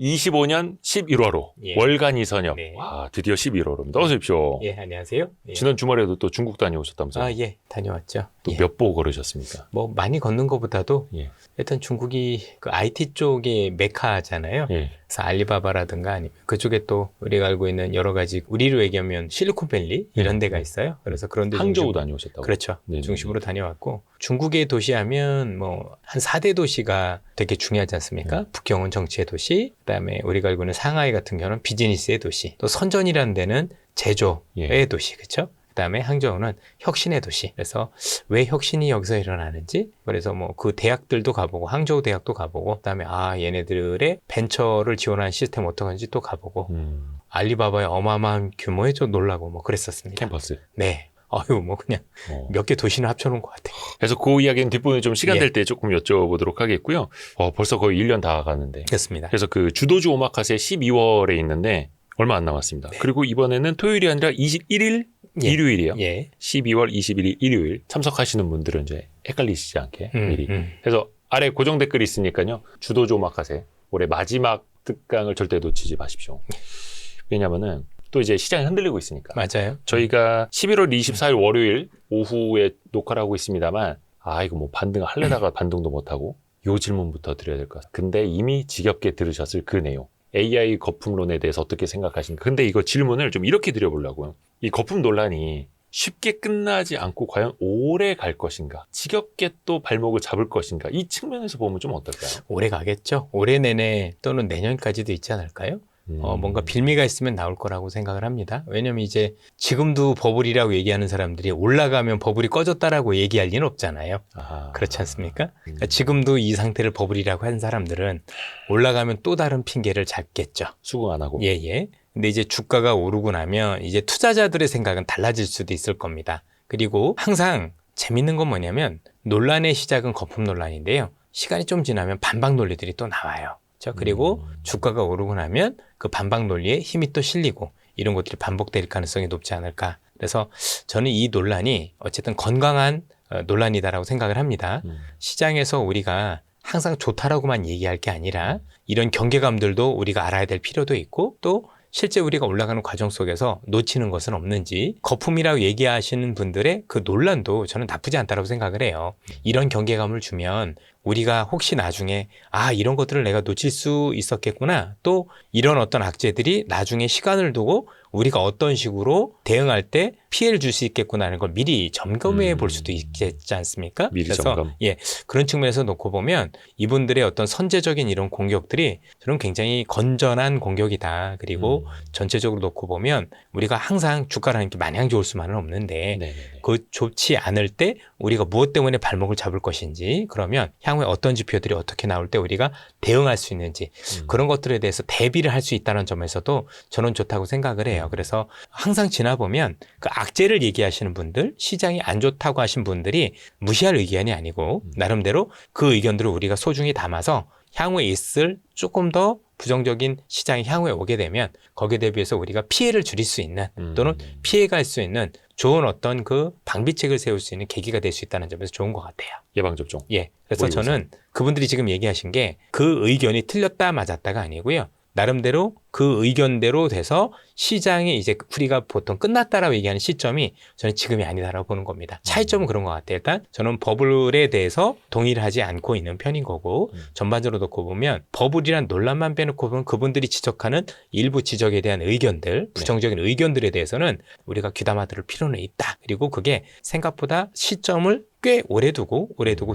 25년 11월호 예. 월간 이선엽. 네. 와, 드디어 11월호입니다. 어서 오십시오. 예, 안녕하세요. 예. 지난 주말에도 또 중국 다녀오셨다면서요? 아, 예, 다녀왔죠. 또 예. 몇 보 걸으셨습니까? 뭐 많이 걷는 것보다도 예. 일단 중국이 그 IT 쪽의 메카잖아요. 예. 그래서 알리바바라든가 아니면 그쪽에 또 우리가 알고 있는 여러 가지 우리로 얘기하면 실리콘밸리 이런 데가 있어요. 그래서 그런 데 항저우 중심- 다녀오셨다고? 그렇죠. 네네. 중심으로 다녀왔고 중국의 도시하면 뭐 한 4대 도시가 되게 중요하지 않습니까? 북경은 정치의 도시, 그다음에 우리가 알고 있는 상하이 같은 경우는 비즈니스의 도시, 또 선전이라는 데는 제조의 예. 도시, 그렇죠? 그다음에 항저우는 혁신의 도시. 그래서 왜 혁신이 여기서 일어나는지, 그래서 뭐 그 대학들도 가보고 항저우 대학도 가보고, 그다음에 아 얘네들의 벤처를 지원하는 시스템 어떤지 또 가보고, 알리바바의 어마어마한 규모에 좀 놀라고 뭐 그랬었습니다. 캠퍼스. 네. 어휴 뭐 그냥 어. 몇 개 도시는 합쳐놓은 것 같아요. 그래서 그 이야기는 뒷부분에 좀 시간 예. 될 때 조금 여쭤보도록 하겠고요. 벌써 거의 1년 다 가는데. 그렇습니다. 그래서 그 주도주 오마카세 12월에 있는데 얼마 안 남았습니다. 네. 그리고 이번에는 토요일이 아니라 21일 예. 일요일이에요. 예. 12월 21일 일요일 참석하시는 분들은 이제 헷갈리시지 않게 미리. 음. 그래서 아래 고정 댓글이 있으니까요. 주도주 오마카세 올해 마지막 특강을 절대 놓치지 마십시오. 왜냐면은 또 이제 시장이 흔들리고 있으니까. 맞아요. 저희가 11월 24일 월요일 오후에 녹화를 하고 있습니다만 이거 뭐 반등 하려다가 반등도 못하고 요 질문부터 드려야 될 것 같아요. 근데 이미 지겹게 들으셨을 그 내용. AI 거품론에 대해서 어떻게 생각하십니까? 근데 이거 질문을 좀 이렇게 드려보려고요. 이 거품 논란이 쉽게 끝나지 않고 과연 오래 갈 것인가? 지겹게 또 발목을 잡을 것인가? 이 측면에서 보면 좀 어떨까요? 오래 가겠죠. 올해 내내 또는 내년까지도 있지 않을까요? 뭔가 빌미가 있으면 나올 거라고 생각을 합니다. 왜냐면 이제 지금도 버블이라고 얘기하는 사람들이 올라가면 버블이 꺼졌다라고 얘기할 리는 없잖아요. 그렇지 않습니까? 그러니까 지금도 이 상태를 버블이라고 한 사람들은 올라가면 또 다른 핑계를 잡겠죠. 수긍 안 하고. 예. 근데 이제 주가가 오르고 나면 이제 투자자들의 생각은 달라질 수도 있을 겁니다. 그리고 항상 재밌는 건 뭐냐면 논란의 시작은 거품 논란인데요. 시간이 좀 지나면 반박 논리들이 또 나와요. 그리고 주가가 오르고 나면 그 반박 논리에 힘이 또 실리고 이런 것들이 반복될 가능성이 높지 않을까. 그래서 저는 이 논란이 어쨌든 건강한 논란이다라고 생각을 합니다. 시장에서 우리가 항상 좋다라고만 얘기할 게 아니라 이런 경계감들도 우리가 알아야 될 필요도 있고 또 실제 우리가 올라가는 과정 속에서 놓치는 것은 없는지 거품이라고 얘기하시는 분들의 그 논란도 저는 나쁘지 않다고 생각을 해요. 이런 경계감을 주면 우리가 혹시 나중에 이런 것들을 내가 놓칠 수 있었겠구나 또 이런 어떤 악재들이 나중에 시간을 두고 우리가 어떤 식으로 대응할 때 피해를 줄 수 있겠구나 하는 걸 미리 점검해 볼 수도 있겠지 않습니까? 미리 그래서 점검. 그런 측면에서 놓고 보면 이분들의 어떤 선제적인 이런 공격들이 저는 굉장히 건전한 공격이다. 그리고 전체적으로 놓고 보면 우리가 항상 주가라는 게 마냥 좋을 수만은 없는데 네네네. 그 좋지 않을 때 우리가 무엇 때문에 발목을 잡을 것인지 그러면 향후에 어떤 지표들이 어떻게 나올 때 우리가 대응할 수 있는지 그런 것들에 대해서 대비를 할 수 있다는 점에서도 저는 좋다고 생각을 해요. 그래서 항상 지나보면 그 악재를 얘기하시는 분들, 시장이 안 좋다고 하신 분들이 무시할 의견이 아니고 나름대로 그 의견들을 우리가 소중히 담아서 향후에 있을 조금 더 부정적인 시장이 향후에 오게 되면 거기에 대비해서 우리가 피해를 줄일 수 있는 또는 피해갈 수 있는 좋은 어떤 그 방비책을 세울 수 있는 계기가 될 수 있다는 점에서 좋은 것 같아요. 예방접종. 그래서 저는 그분들이 지금 얘기하신 게 그 의견이 틀렸다 맞았다가 아니고요. 나름대로 그 의견대로 돼서 시장이 이제 우리가 보통 끝났다라고 얘기하는 시점이 저는 지금이 아니다라고 보는 겁니다. 차이점은 그런 것 같아요. 일단 저는 버블에 대해서 동의를 하지 않고 있는 편인 거고 전반적으로 놓고 보면 버블이란 논란만 빼놓고 보면 그분들이 지적하는 일부 지적에 대한 의견들, 부정적인 의견들에 대해서는 우리가 귀담아 들을 필요는 있다. 그리고 그게 생각보다 시점을 꽤 오래 두고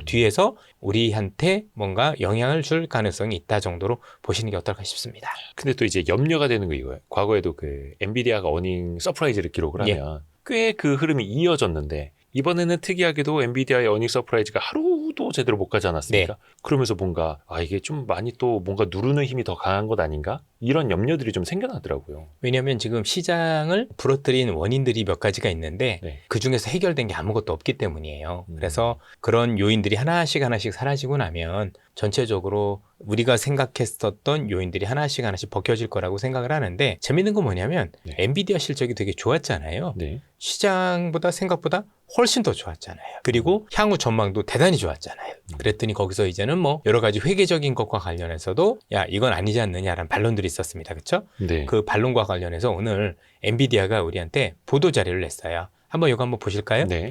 뒤에서 우리한테 뭔가 영향을 줄 가능성이 있다 정도로 보시는 게 어떨까 싶습니다. 근데 또 이제 염려가 되는 거 이거예요. 과거에도 그 엔비디아가 어닝 서프라이즈를 기록을 하면 꽤 그 흐름이 이어졌는데 이번에는 특이하게도 엔비디아의 어닝 서프라이즈가 하루도 제대로 못 가지 않았습니까? 그러면서 뭔가 이게 좀 많이 또 뭔가 누르는 힘이 더 강한 것 아닌가? 이런 염려들이 좀 생겨나더라고요. 왜냐하면 지금 시장을 부러뜨린 원인들이 몇 가지가 있는데 네. 그중에서 해결된 게 아무것도 없기 때문이에요. 그래서 그런 요인들이 하나씩 사라지고 나면 전체적으로 우리가 생각했었던 요인들이 하나씩 벗겨질 거라고 생각을 하는데 재밌는 건 뭐냐면 네. 엔비디아 실적이 되게 좋았잖아요. 네. 시장보다 생각보다 훨씬 더 좋았잖아요. 그리고 향후 전망도 대단히 좋았잖아요. 그랬더니 거기서 이제는 뭐 여러 가지 회계적인 것과 관련해서도 야 이건 아니지 않느냐라는 반론들이 있었습니다. 그렇죠? 네. 그 반론과 관련해서 오늘 엔비디아가 우리한테 보도 자료를 냈어요. 한번 이거 한번 보실까요? 네.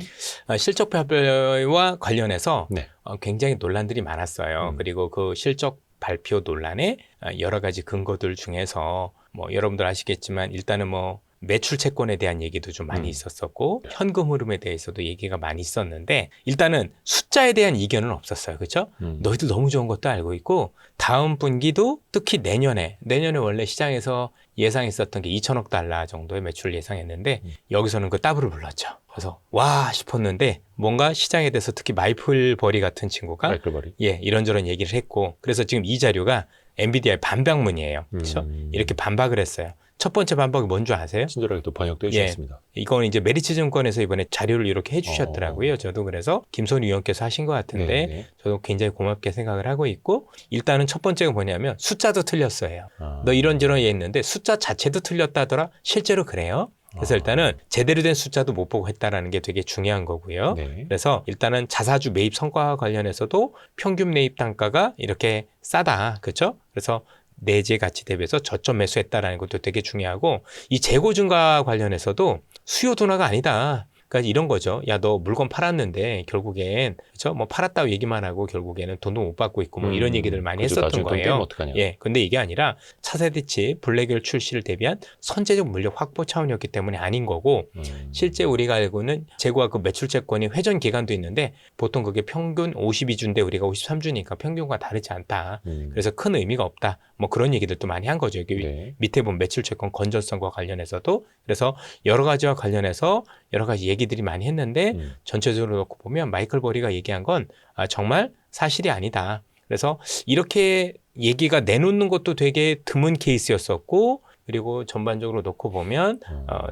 실적 발표와 관련해서 네. 굉장히 논란들이 많았어요. 그리고 그 실적 발표 논란에 여러 가지 근거들 중에서 뭐 여러분들 아시겠지만 일단은 뭐 매출 채권에 대한 얘기도 좀 많이 있었었고 현금 흐름에 대해서도 얘기가 많이 있었는데 일단은 숫자에 대한 이견은 없었어요. 그렇죠? 너희들 너무 좋은 것도 알고 있고 다음 분기도 특히 내년에 원래 시장에서 예상했었던 게 2천억 달러 정도의 매출을 예상했는데 여기서는 그 더블을 불렀죠. 그래서 와 싶었는데 뭔가 시장에 대해서 특히 마이클 버리 같은 친구가 마이클버리. 이런저런 얘기를 했고 그래서 지금 이 자료가 엔비디아의 반박문이에요. 그렇죠? 이렇게 반박을 했어요. 첫 번째 반박이 뭔 줄 아세요? 친절하게 또 번역도 해주셨습니다. 이건 이제 메리츠 증권에서 이번에 자료를 이렇게 해주셨더라고요. 저도 그래서 김선우 의원께서 하신 것 같은데 네. 저도 굉장히 고맙게 생각을 하고 있고 일단은 첫 번째가 뭐냐면 숫자도 틀렸어요. 너 이런저런 얘기했는데 숫자 자체도 틀렸다더라? 실제로 그래요? 그래서 일단은 제대로 된 숫자도 못 보고 했다라는 게 되게 중요한 거고요. 네. 그래서 일단은 자사주 매입 성과와 관련해서도 평균 매입 단가가 이렇게 싸다. 그렇죠? 그래서 내재 가치 대비해서 저점 매수했다라는 것도 되게 중요하고 이 재고 증가 관련해서도 수요 둔화가 아니다. 그러니까 이런 거죠. 야, 너 물건 팔았는데 결국엔 그렇죠? 뭐 팔았다고 얘기만 하고 결국에는 돈도 못 받고 있고 뭐 이런 얘기들 많이 그죠, 했었던 나중에 돈 거예요. 깨면 어떡하냐. 근데 이게 아니라 차세대 칩 블랙웰 출시를 대비한 선제적 물력 확보 차원이었기 때문에 아닌 거고 실제 우리가 알고는 재고와 그 매출 채권이 회전 기간도 있는데 보통 그게 평균 52주인데 우리가 53주니까 평균과 다르지 않다. 그래서 큰 의미가 없다. 뭐 그런 얘기들도 많이 한 거죠. 여기 네. 밑에 보면 매출 채권 건전성과 관련해서도 그래서 여러 가지와 관련해서 여러 가지 얘기들이 많이 했는데 전체적으로 놓고 보면 마이클 버리가 얘기한 건 정말 사실이 아니다. 그래서 이렇게 얘기가 내놓는 것도 되게 드문 케이스였었고 그리고 전반적으로 놓고 보면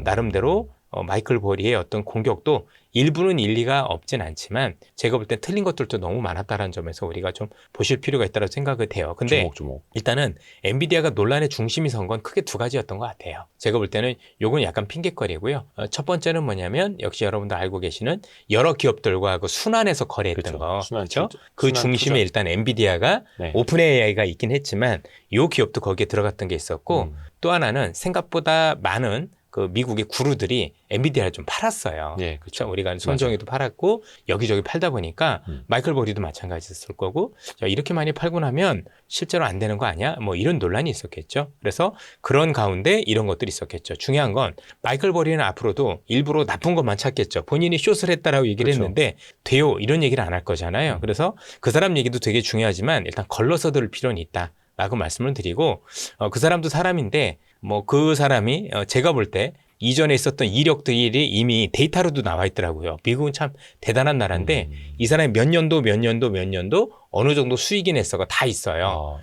나름대로 마이클 버리의 어떤 공격도 일부는 일리가 없진 않지만 제가 볼 땐 틀린 것들도 너무 많았다는 점에서 우리가 좀 보실 필요가 있다고 생각을 해요. 근데 주목주목. 일단은 엔비디아가 논란의 중심이 선 건 크게 두 가지였던 것 같아요. 제가 볼 때는 요건 약간 핑계거리고요. 첫 번째는 뭐냐면 역시 여러분들 알고 계시는 여러 기업들과 그 순환해서 거래했던 거. 그렇죠? 그 중심에 일단 엔비디아가 네. 오픈 AI가 있긴 했지만 요 기업도 거기에 들어갔던 게 있었고 또 하나는 생각보다 많은 그 미국의 구루들이 엔비디아를 좀 팔았어요. 네, 그렇죠. 우리가 손정희도 팔았고 여기저기 팔다 보니까 마이클 버리도 마찬가지였을 거고 자, 이렇게 많이 팔고 나면 실제로 안 되는 거 아니야? 뭐 이런 논란이 있었겠죠. 그래서 그런 가운데 이런 것들이 있었겠죠. 중요한 건 마이클 버리는 앞으로도 일부러 나쁜 것만 찾겠죠. 본인이 숏을 했다라고 얘기를 그렇죠. 했는데 돼요 이런 얘기를 안 할 거잖아요. 그래서 그 사람 얘기도 되게 중요하지만 일단 걸러서 들을 필요는 있다. 라고 말씀을 드리고 그 사람도 사람인데 뭐 그 사람이 제가 볼 때 이전에 있었던 이력들이 이미 데이터로도 나와 있더라고요. 미국은 참 대단한 나라인데 이 사람이 몇 년도 어느 정도 수익이 냈어가 다 있어요.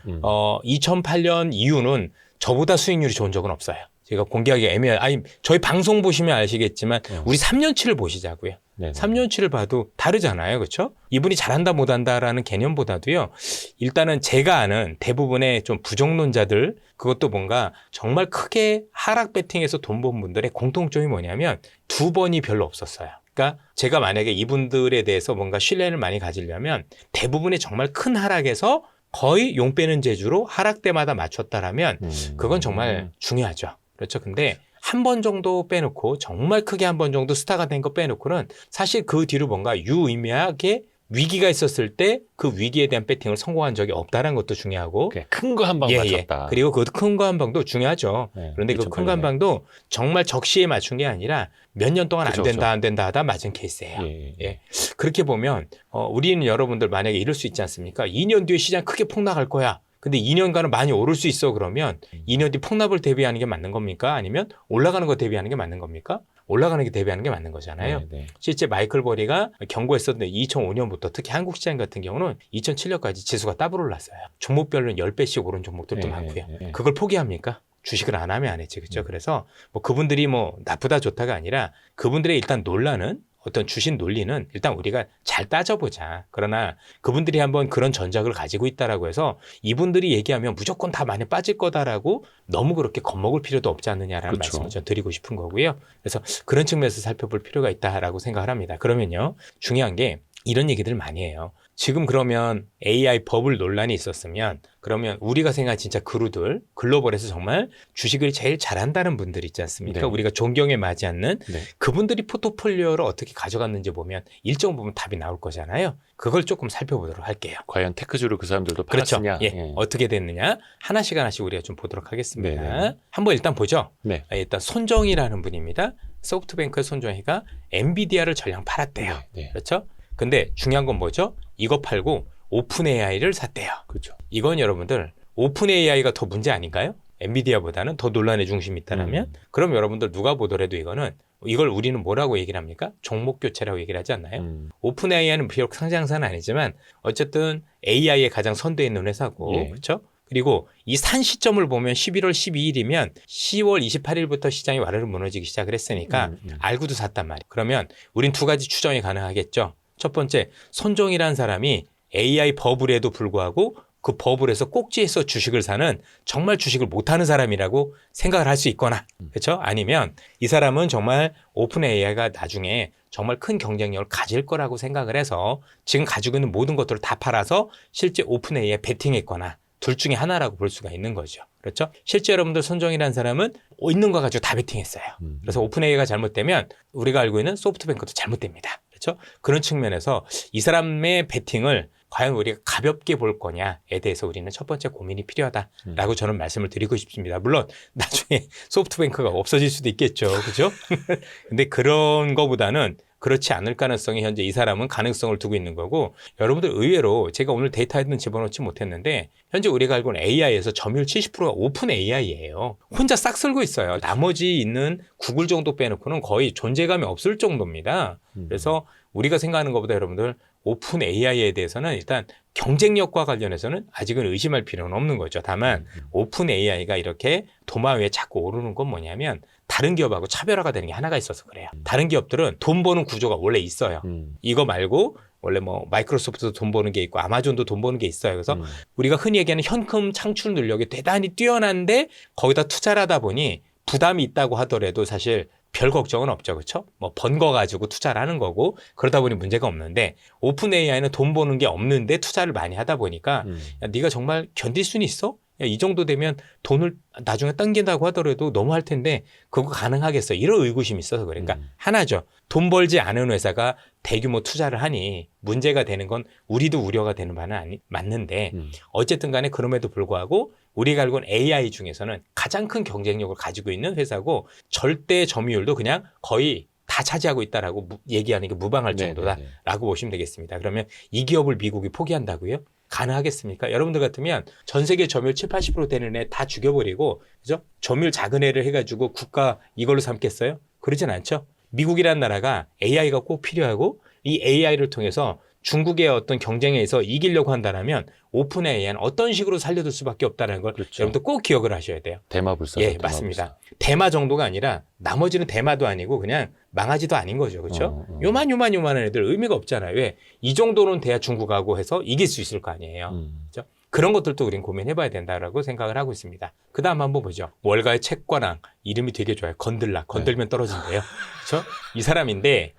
2008년 이후는 저보다 수익률이 좋은 적은 없어요. 제가 공개하기 애매해요. 아니 저희 방송 보시면 아시겠지만 우리 3년치를 보시자고요. 네네. 3년치를 봐도 다르잖아요. 그렇죠? 이분이 잘한다 못한다라는 개념보다도요. 일단은 제가 아는 대부분의 좀 부정론자들 그것도 뭔가 정말 크게 하락 배팅에서 돈 번 분들의 공통점이 뭐냐면 두 번이 별로 없었어요. 그러니까 제가 만약에 이분들에 대해서 뭔가 신뢰를 많이 가지려면 대부분의 정말 큰 하락에서 거의 용 빼는 재주로 하락 때마다 맞췄다라면 그건 정말 중요하죠. 그렇죠. 근데 한 번 정도 빼놓고 정말 크게 한 번 정도 스타가 된 거 빼놓고는 사실 그 뒤로 뭔가 유의미하게 위기가 있었을 때 그 위기에 대한 배팅을 성공한 적이 없다는 것도 중요하고 큰 거 한 방 맞췄다. 그리고 그 큰 거 한 방도 중요하죠. 네, 그런데 그 큰 거 한 방도 정말 적시에 맞춘 게 아니라 몇 년 동안 그쵸, 안 된다 하다 맞은 케이스예요. 예. 그렇게 보면 우리는 여러분들 만약에 이럴 수 있지 않습니까? 2년 뒤에 시장 크게 폭락할 거야. 근데 2년간은 많이 오를 수 있어 그러면 2년 뒤 폭락을 대비하는 게 맞는 겁니까? 아니면 올라가는 거 대비하는 게 맞는 겁니까? 올라가는 게 대비하는 게 맞는 거잖아요. 네, 네. 실제 마이클 버리가 경고했었는데 2005년부터 특히 한국 시장 같은 경우는 2007년까지 지수가 더블 올랐어요. 종목별로는 10배씩 오른 종목들도 네, 많고요. 네, 네. 그걸 포기합니까? 주식을 안 하면 안 했지. 그렇죠? 그래서 뭐 그분들이 뭐 나쁘다 좋다가 아니라 그분들의 일단 논란은 어떤 주식 논리는 일단 우리가 잘 따져보자. 그러나 그분들이 한번 그런 전작을 가지고 있다라고 해서 이분들이 얘기하면 무조건 다 많이 빠질 거다라고 너무 그렇게 겁먹을 필요도 없지 않느냐라는 그렇죠. 말씀을 좀 드리고 싶은 거고요. 그래서 그런 측면에서 살펴볼 필요가 있다라고 생각을 합니다. 그러면요. 중요한 게 이런 얘기들 많이 해요. 지금 그러면 AI 버블 논란이 있었으면 그러면 우리가 생각한 진짜 그루들 글로벌에서 정말 주식을 제일 잘한다는 분들 있지 않습니까? 네. 우리가 존경에 맞지 않는 네. 그분들이 포트폴리오를 어떻게 가져갔는지 보면 일정 부분 답이 나올 거잖아요. 그걸 조금 살펴보도록 할게요. 과연 테크주를 그 사람들도 그렇죠. 팔았느냐? 예. 어떻게 됐느냐 하나씩 우리가 좀 보도록 하겠습니다. 네네. 한번 일단 보죠. 네. 일단 손정희라는 분입니다. 소프트뱅크의 손정희가 엔비디아를 전량 팔았대요. 네. 그렇죠? 근데 중요한 건 뭐죠? 이거 팔고 오픈 AI를 샀대요. 그렇죠. 이건 여러분들 오픈 AI가 더 문제 아닌가요? 엔비디아보다는 더 논란의 중심이 있다면 그럼 여러분들 누가 보더라도 이걸 우리는 뭐라고 얘기를 합니까? 종목 교체라고 얘기를 하지 않나요? 오픈 AI는 비록 상장사는 아니지만 어쨌든 AI에 가장 선두에 있는 회사고 예. 그렇죠? 그리고 이 산 시점을 보면 11월 12일이면 10월 28일부터 시장이 와르르 무너지기 시작을 했으니까 알고도 샀단 말이에요. 그러면 우린 두 가지 추정이 가능하겠죠. 첫 번째, 손정이라는 사람이 AI 버블에도 불구하고 그 버블에서 꼭지에서 주식을 사는 정말 주식을 못하는 사람이라고 생각을 할 수 있거나 그렇죠? 아니면 이 사람은 정말 오픈 AI가 나중에 정말 큰 경쟁력을 가질 거라고 생각을 해서 지금 가지고 있는 모든 것들을 다 팔아서 실제 오픈 AI에 베팅했거나 둘 중에 하나라고 볼 수가 있는 거죠. 그렇죠? 실제 여러분들 손정이라는 사람은 있는 거 가지고 다 베팅했어요. 그래서 오픈 AI가 잘못되면 우리가 알고 있는 소프트뱅크도 잘못됩니다. 그렇죠? 그런 측면에서 이 사람의 베팅을 과연 우리가 가볍게 볼 거냐에 대해서 우리는 첫 번째 고민이 필요하다라고 저는 말씀을 드리고 싶습니다. 물론 나중에 소프트뱅크가 없어질 수도 있겠죠. 그죠? 근데 그런 거보다는 그렇지 않을 가능성이 현재 이 사람은 가능성을 두고 있는 거고 여러분들 의외로 제가 오늘 데이터에는 집어넣지 못했는데 현재 우리가 알고 있는 AI에서 점유율 70%가 오픈 AI예요. 혼자 싹 쓸고 있어요. 나머지 있는 구글 정도 빼놓고는 거의 존재감이 없을 정도입니다. 그래서 우리가 생각하는 것보다 여러분들 오픈 AI에 대해서는 일단 경쟁력과 관련해서는 아직은 의심할 필요는 없는 거죠. 다만 오픈 AI가 이렇게 도마 위에 자꾸 오르는 건 뭐냐면 다른 기업하고 차별화가 되는 게 하나가 있어서 그래요. 다른 기업들은 돈 버는 구조가 원래 있어요. 이거 말고 원래 뭐 마이크로소프트도 돈 버는 게 있고 아마존도 돈 버는 게 있어요. 그래서 우리가 흔히 얘기하는 현금 창출 능력이 대단히 뛰어난데 거기다 투자를 하다 보니 부담이 있다고 하더라도 사실 별 걱정은 없죠. 그렇죠? 뭐 번 거 가지고 투자를 하는 거고 그러다 보니 문제가 없는데 오픈 AI는 돈 버는 게 없는데 투자를 많이 하다 보니까 야, 네가 정말 견딜 수는 있어? 야, 이 정도 되면 돈을 나중에 당긴다고 하더라도 너무 할 텐데 그거 가능하겠어? 이런 의구심이 있어서 그러니까 하나죠. 돈 벌지 않은 회사가 대규모 투자를 하니 문제가 되는 건 우리도 우려가 되는 바는 맞는데 어쨌든 간에 그럼에도 불구하고 우리가 알고 있는 AI 중에서는 가장 큰 경쟁력을 가지고 있는 회사고 절대 점유율도 그냥 거의 다 차지하고 있다라고 얘기하는 게 무방할 정도다라고 보시면 되겠습니다. 그러면 이 기업을 미국이 포기한다고요? 가능하겠습니까? 여러분들 같으면 전 세계 점유율 7, 80% 되는 애 다 죽여버리고 그죠? 점유율 작은 애를 해가지고 국가 이걸로 삼겠어요? 그러진 않죠. 미국이라는 나라가 AI가 꼭 필요하고 이 AI를 통해서 중국의 어떤 경쟁에서 이기려고 한다면 오픈 AI는 어떤 식으로 살려둘 수밖에 없다는 걸 그렇죠. 여러분들 꼭 기억을 하셔야 돼요. 대마불사. 예, 맞습니다. 대마 정도가 아니라 나머지는 대마도 아니고 그냥 망아지도 아닌 거죠. 그렇죠? 요만한 애들 의미가 없잖아요. 왜? 이 정도는 돼야 중국하고 해서 이길 수 있을 거 아니에요. 그렇죠? 그런 것들도 우린 고민해봐야 된다라고 생각을 하고 있습니다. 그 다음 한번 보죠. 월가의 책과랑 이름이 되게 좋아요. 건들라. 건들면 떨어진대요. 그렇죠? 이 사람인데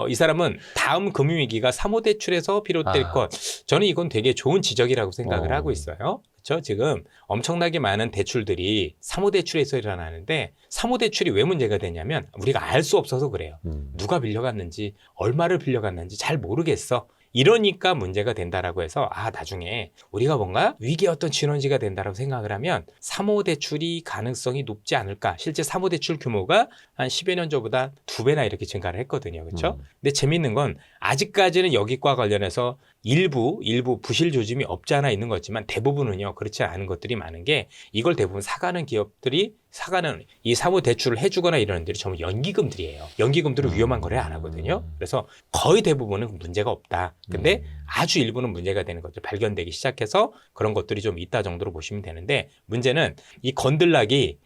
이 사람은 다음 금융위기가 사모대출에서 비롯될 것. 저는 이건 되게 좋은 지적이라고 생각을 하고 있어요. 그렇죠? 지금 엄청나게 많은 대출들이 사모대출에서 일어나는데 사모대출이 왜 문제가 되냐면 우리가 알 수 없어서 그래요. 누가 빌려갔는지 얼마를 빌려갔는지 잘 모르겠어. 이러니까 문제가 된다라고 해서 나중에 우리가 뭔가 위기의 어떤 진원지가 된다라고 생각을 하면 사모대출이 가능성이 높지 않을까. 실제 사모대출 규모가 한 10여 년 전보다 2배나 이렇게 증가를 했거든요. 그렇죠? 근데 재밌는 건 아직까지는 여기과 관련해서 일부 부실 조짐이 없지 않아 있는 거지만 대부분은요 그렇지 않은 것들이 많은 게 이걸 대부분 사가는 기업들이 사가는 이 사무 대출을 해주거나 이런 데들이 전부 연기금들이에요. 연기금들은 위험한 거래 안 하거든요. 그래서 거의 대부분은 문제가 없다. 근데 아주 일부는 문제가 되는 것들 발견되기 시작해서 그런 것들이 좀 있다 정도로 보시면 되는데 문제는 이 건들락이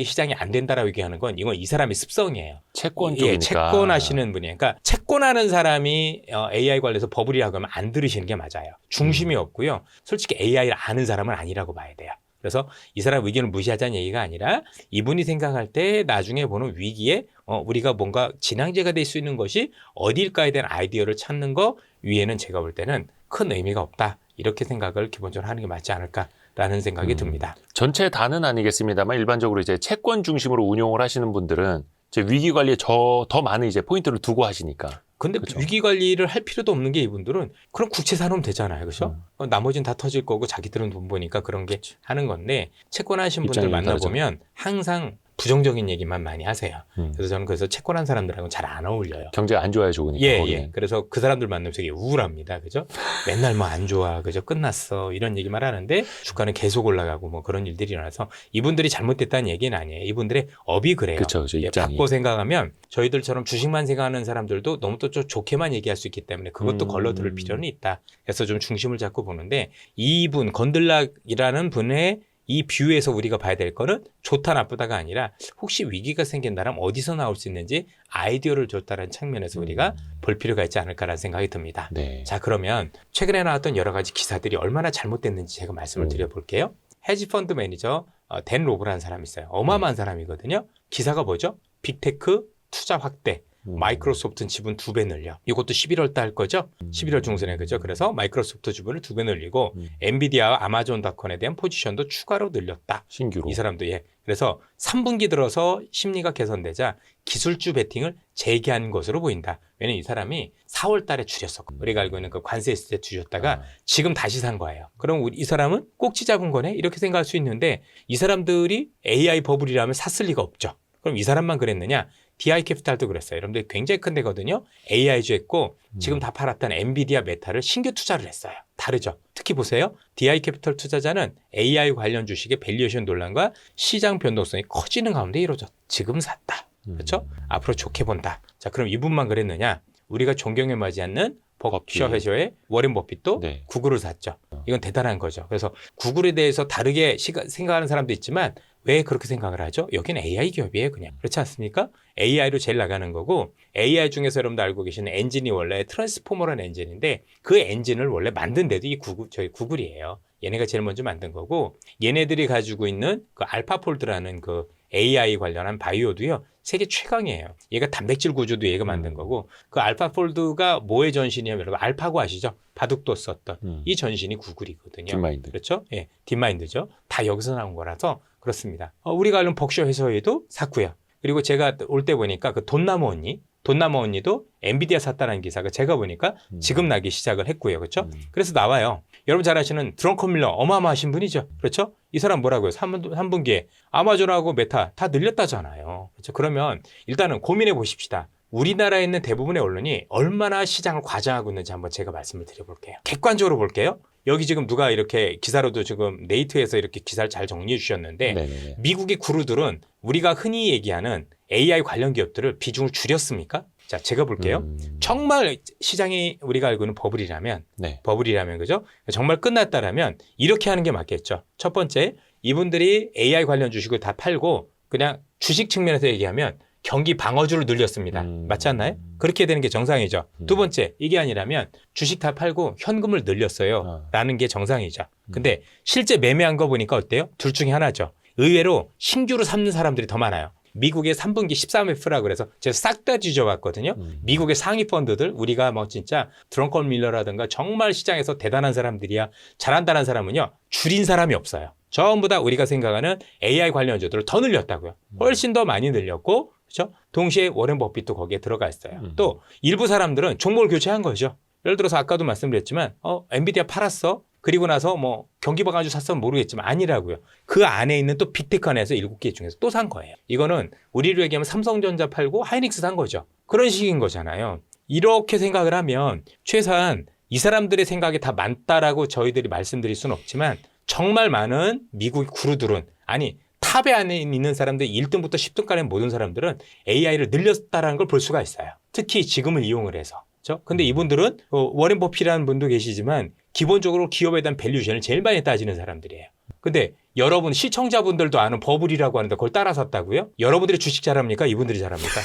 시장이 안 된다라고 얘기하는 건 이건 이 사람의 습성이에요. 채권 쪽이니까. 예, 채권하시는 분이 그러니까 채권하는 사람이 AI 관련해서 버블이라고 하면 안 들으시는 게 맞아요. 중심이 없고요. 솔직히 AI를 아는 사람은 아니라고 봐야 돼요. 그래서 이 사람 의견을 무시하자는 얘기가 아니라 이분이 생각할 때 나중에 보는 위기에 우리가 뭔가 진앙제가 될 수 있는 것이 어디일까에 대한 아이디어를 찾는 거 위에는 제가 볼 때는 큰 의미가 없다. 이렇게 생각을 기본적으로 하는 게 맞지 않을까라는 생각이 듭니다. 전체 다는 아니겠습니다만 일반적으로 이제 채권 중심으로 운용을 하시는 분들은 이제 위기 관리에 더 많은 이제 포인트를 두고 하시니까. 근데 그쵸. 위기 관리를 할 필요도 없는 게 이분들은 그럼 국채 사놓으면 되잖아요. 그렇죠? 나머지는 다 터질 거고 자기들은 돈 버니까 그런 게 하는 건데 채권하신 분들 입장이 만나보면 항상 부정적인 얘기만 많이 하세요. 그래서 저는 그래서 채권한 사람들하고는 잘 안 어울려요. 경제가 안 좋아야 좋으니까. 예, 거기는. 예. 그래서 그 사람들 만나면 되게 우울합니다. 그죠? 맨날 뭐 안 좋아. 그죠? 끝났어. 이런 얘기만 하는데 주가는 계속 올라가고 뭐 그런 일들이 일어나서 이분들이 잘못됐다는 얘기는 아니에요. 이분들의 업이 그래요. 그쵸, 그쵸. 예, 입장이. 바꿔 생각하면 저희들처럼 주식만 생각하는 사람들도 너무 또 좀 좋게만 얘기할 수 있기 때문에 그것도 걸러들을 필요는 있다. 그래서 좀 중심을 잡고 보는데 이분 건들락이라는 분의 이 뷰에서 우리가 봐야 될 거는 좋다 나쁘다가 아니라 혹시 위기가 생긴다면 어디서 나올 수 있는지 아이디어를 줬다는 측면에서 우리가 볼 필요가 있지 않을까라는 생각이 듭니다. 네. 자, 그러면 최근에 나왔던 여러 가지 기사들이 얼마나 잘못됐는지 제가 말씀을 드려볼게요. 헤지펀드 매니저 댄 로브라는 사람이 있어요. 어마어마한 사람이거든요. 기사가 뭐죠? 빅테크 투자 확대. 마이크로소프트는 지분 2배 늘려. 이것도 11월 달 거죠? 11월 중순에 그죠? 그래서 마이크로소프트 지분을 2배 늘리고 엔비디아와 아마존닷컴에 대한 포지션도 추가로 늘렸다. 신규로. 이 사람도 예. 그래서 3분기 들어서 심리가 개선되자 기술주 베팅을 재개한 것으로 보인다. 왜냐면 이 사람이 4월 달에 줄였었고 우리가 알고 있는 그 관세 있을 때 줄였다가 지금 다시 산 거예요. 그럼 이 사람은 꼭지 잡은 거네? 이렇게 생각할 수 있는데 이 사람들이 AI 버블이라면 샀을 리가 없죠. 그럼 이 사람만 그랬느냐? DI 캐피탈도 그랬어요. 여러분들 굉장히 큰 데거든요. AI주 했고 지금 다 팔았던 엔비디아 메타를 신규 투자를 했어요. 다르죠. 특히 보세요. DI 캐피탈 투자자는 AI 관련 주식의 밸류에이션 논란과 시장 변동성이 커지는 가운데 이루어졌다. 지금 샀다. 그렇죠? 앞으로 좋게 본다. 자, 그럼 이분만 그랬느냐? 우리가 존경에 맞지 않는 버크셔 회사의 워렌 버핏도 네. 구글을 샀죠. 이건 대단한 거죠. 그래서 구글에 대해서 다르게 생각하는 사람도 있지만 왜 그렇게 생각을 하죠? 여기는 AI 기업이에요, 그냥. 그렇지 않습니까? AI로 제일 나가는 거고 AI 중에서 여러분들 알고 계시는 엔진이 원래 트랜스포머라는 엔진인데 그 엔진을 원래 만든 데도 저희 구글이에요. 얘네가 제일 먼저 만든 거고 얘네들이 가지고 있는 그 알파폴드라는 그 AI 관련한 바이오도요. 세계 최강이에요. 얘가 단백질 구조도 얘가 만든 거고 그 알파폴드가 뭐의 전신이냐면 여러분 알파고 아시죠? 바둑도 썼던 이 전신이 구글이거든요. 딥마인드. 그렇죠? 예, 딥마인드죠. 다 여기서 나온 거라서 그렇습니다. 우리가 알는 벅셔 회사에도 샀고요. 그리고 제가 올 때 보니까 그 돈나무 언니도 엔비디아 샀다는 기사가 제가 보니까 지금 나기 시작을 했고요. 그렇죠? 그래서 나와요. 여러분 잘 아시는 드렁컨 밀러 어마어마하신 분이죠. 그렇죠? 이 사람 뭐라고요? 3분기에 아마존하고 메타 다 늘렸다잖아요. 그렇죠? 그러면 일단은 고민해 보십시다. 우리나라에 있는 대부분의 언론이 얼마나 시장을 과장하고 있는지 한번 제가 말씀을 드려볼게요. 객관적으로 볼게요. 여기 지금 누가 이렇게 기사로도 지금 네이트에서 이렇게 기사를 잘 정리해 주셨는데 네네네. 미국의 구루들은 우리가 흔히 얘기하는 AI 관련 기업들을 비중을 줄였습니까? 자, 제가 볼게요. 정말 시장이 우리가 알고 있는 버블이라면 네. 그죠? 정말 끝났다라면 이렇게 하는 게 맞겠죠. 첫 번째, 이분들이 AI 관련 주식을 다 팔고 그냥 주식 측면에서 얘기하면 경기 방어주를 늘렸습니다. 맞지 않나요? 그렇게 되는 게 정상이죠. 두 번째, 이게 아니라면 주식 다 팔고 현금을 늘렸어요. 라는 게 정상이죠. 근데 실제 매매한 거 보니까 어때요? 둘 중에 하나죠. 의외로 신규로 삼는 사람들이 더 많아요. 미국의 3분기 13F라 그래서 제가 싹 다 뒤져봤거든요. 미국의 상위 펀드들 우리가 뭐 진짜 드렁컨 밀러라든가 정말 시장에서 대단한 사람들이야 잘한다는 사람은요. 줄인 사람이 없어요. 전부 다 우리가 생각하는 AI 관련주들을 더 늘렸다고요. 훨씬 더 많이 늘렸고 그렇죠? 동시에 워렌 버핏도 거기에 들어가 있어요. 또 일부 사람들은 종목을 교체한 거죠. 예를 들어서 아까도 말씀드렸지만 엔비디아 팔았어. 그리고 나서 뭐 경기 방어주 샀으면 모르겠지만 아니라고요. 그 안에 있는 또 빅테크 안에서 7개 중에서 또 산 거예요. 이거는 우리로 얘기하면 삼성전자 팔고 하이닉스 산 거죠. 그런 식인 거잖아요. 이렇게 생각을 하면 최소한 이 사람들의 생각이 다 맞다라고 저희들이 말씀드릴 수는 없지만 정말 많은 미국 구루들은 아니 탑에 안에 있는 사람들 1등부터 10등까지 모든 사람들은 AI를 늘렸다라는 걸 볼 수가 있어요. 특히 지금을 이용을 해서. 그렇죠? 근데 이분들은 워렌 버핏이라는 분도 계시지만 기본적으로 기업에 대한 밸류션을 제일 많이 따지는 사람들이에요. 근데 여러분 시청자분들도 아는 버블이라고 하는데 그걸 따라 샀다고요? 여러분들이 주식 잘합니까? 이분들이 잘합니까?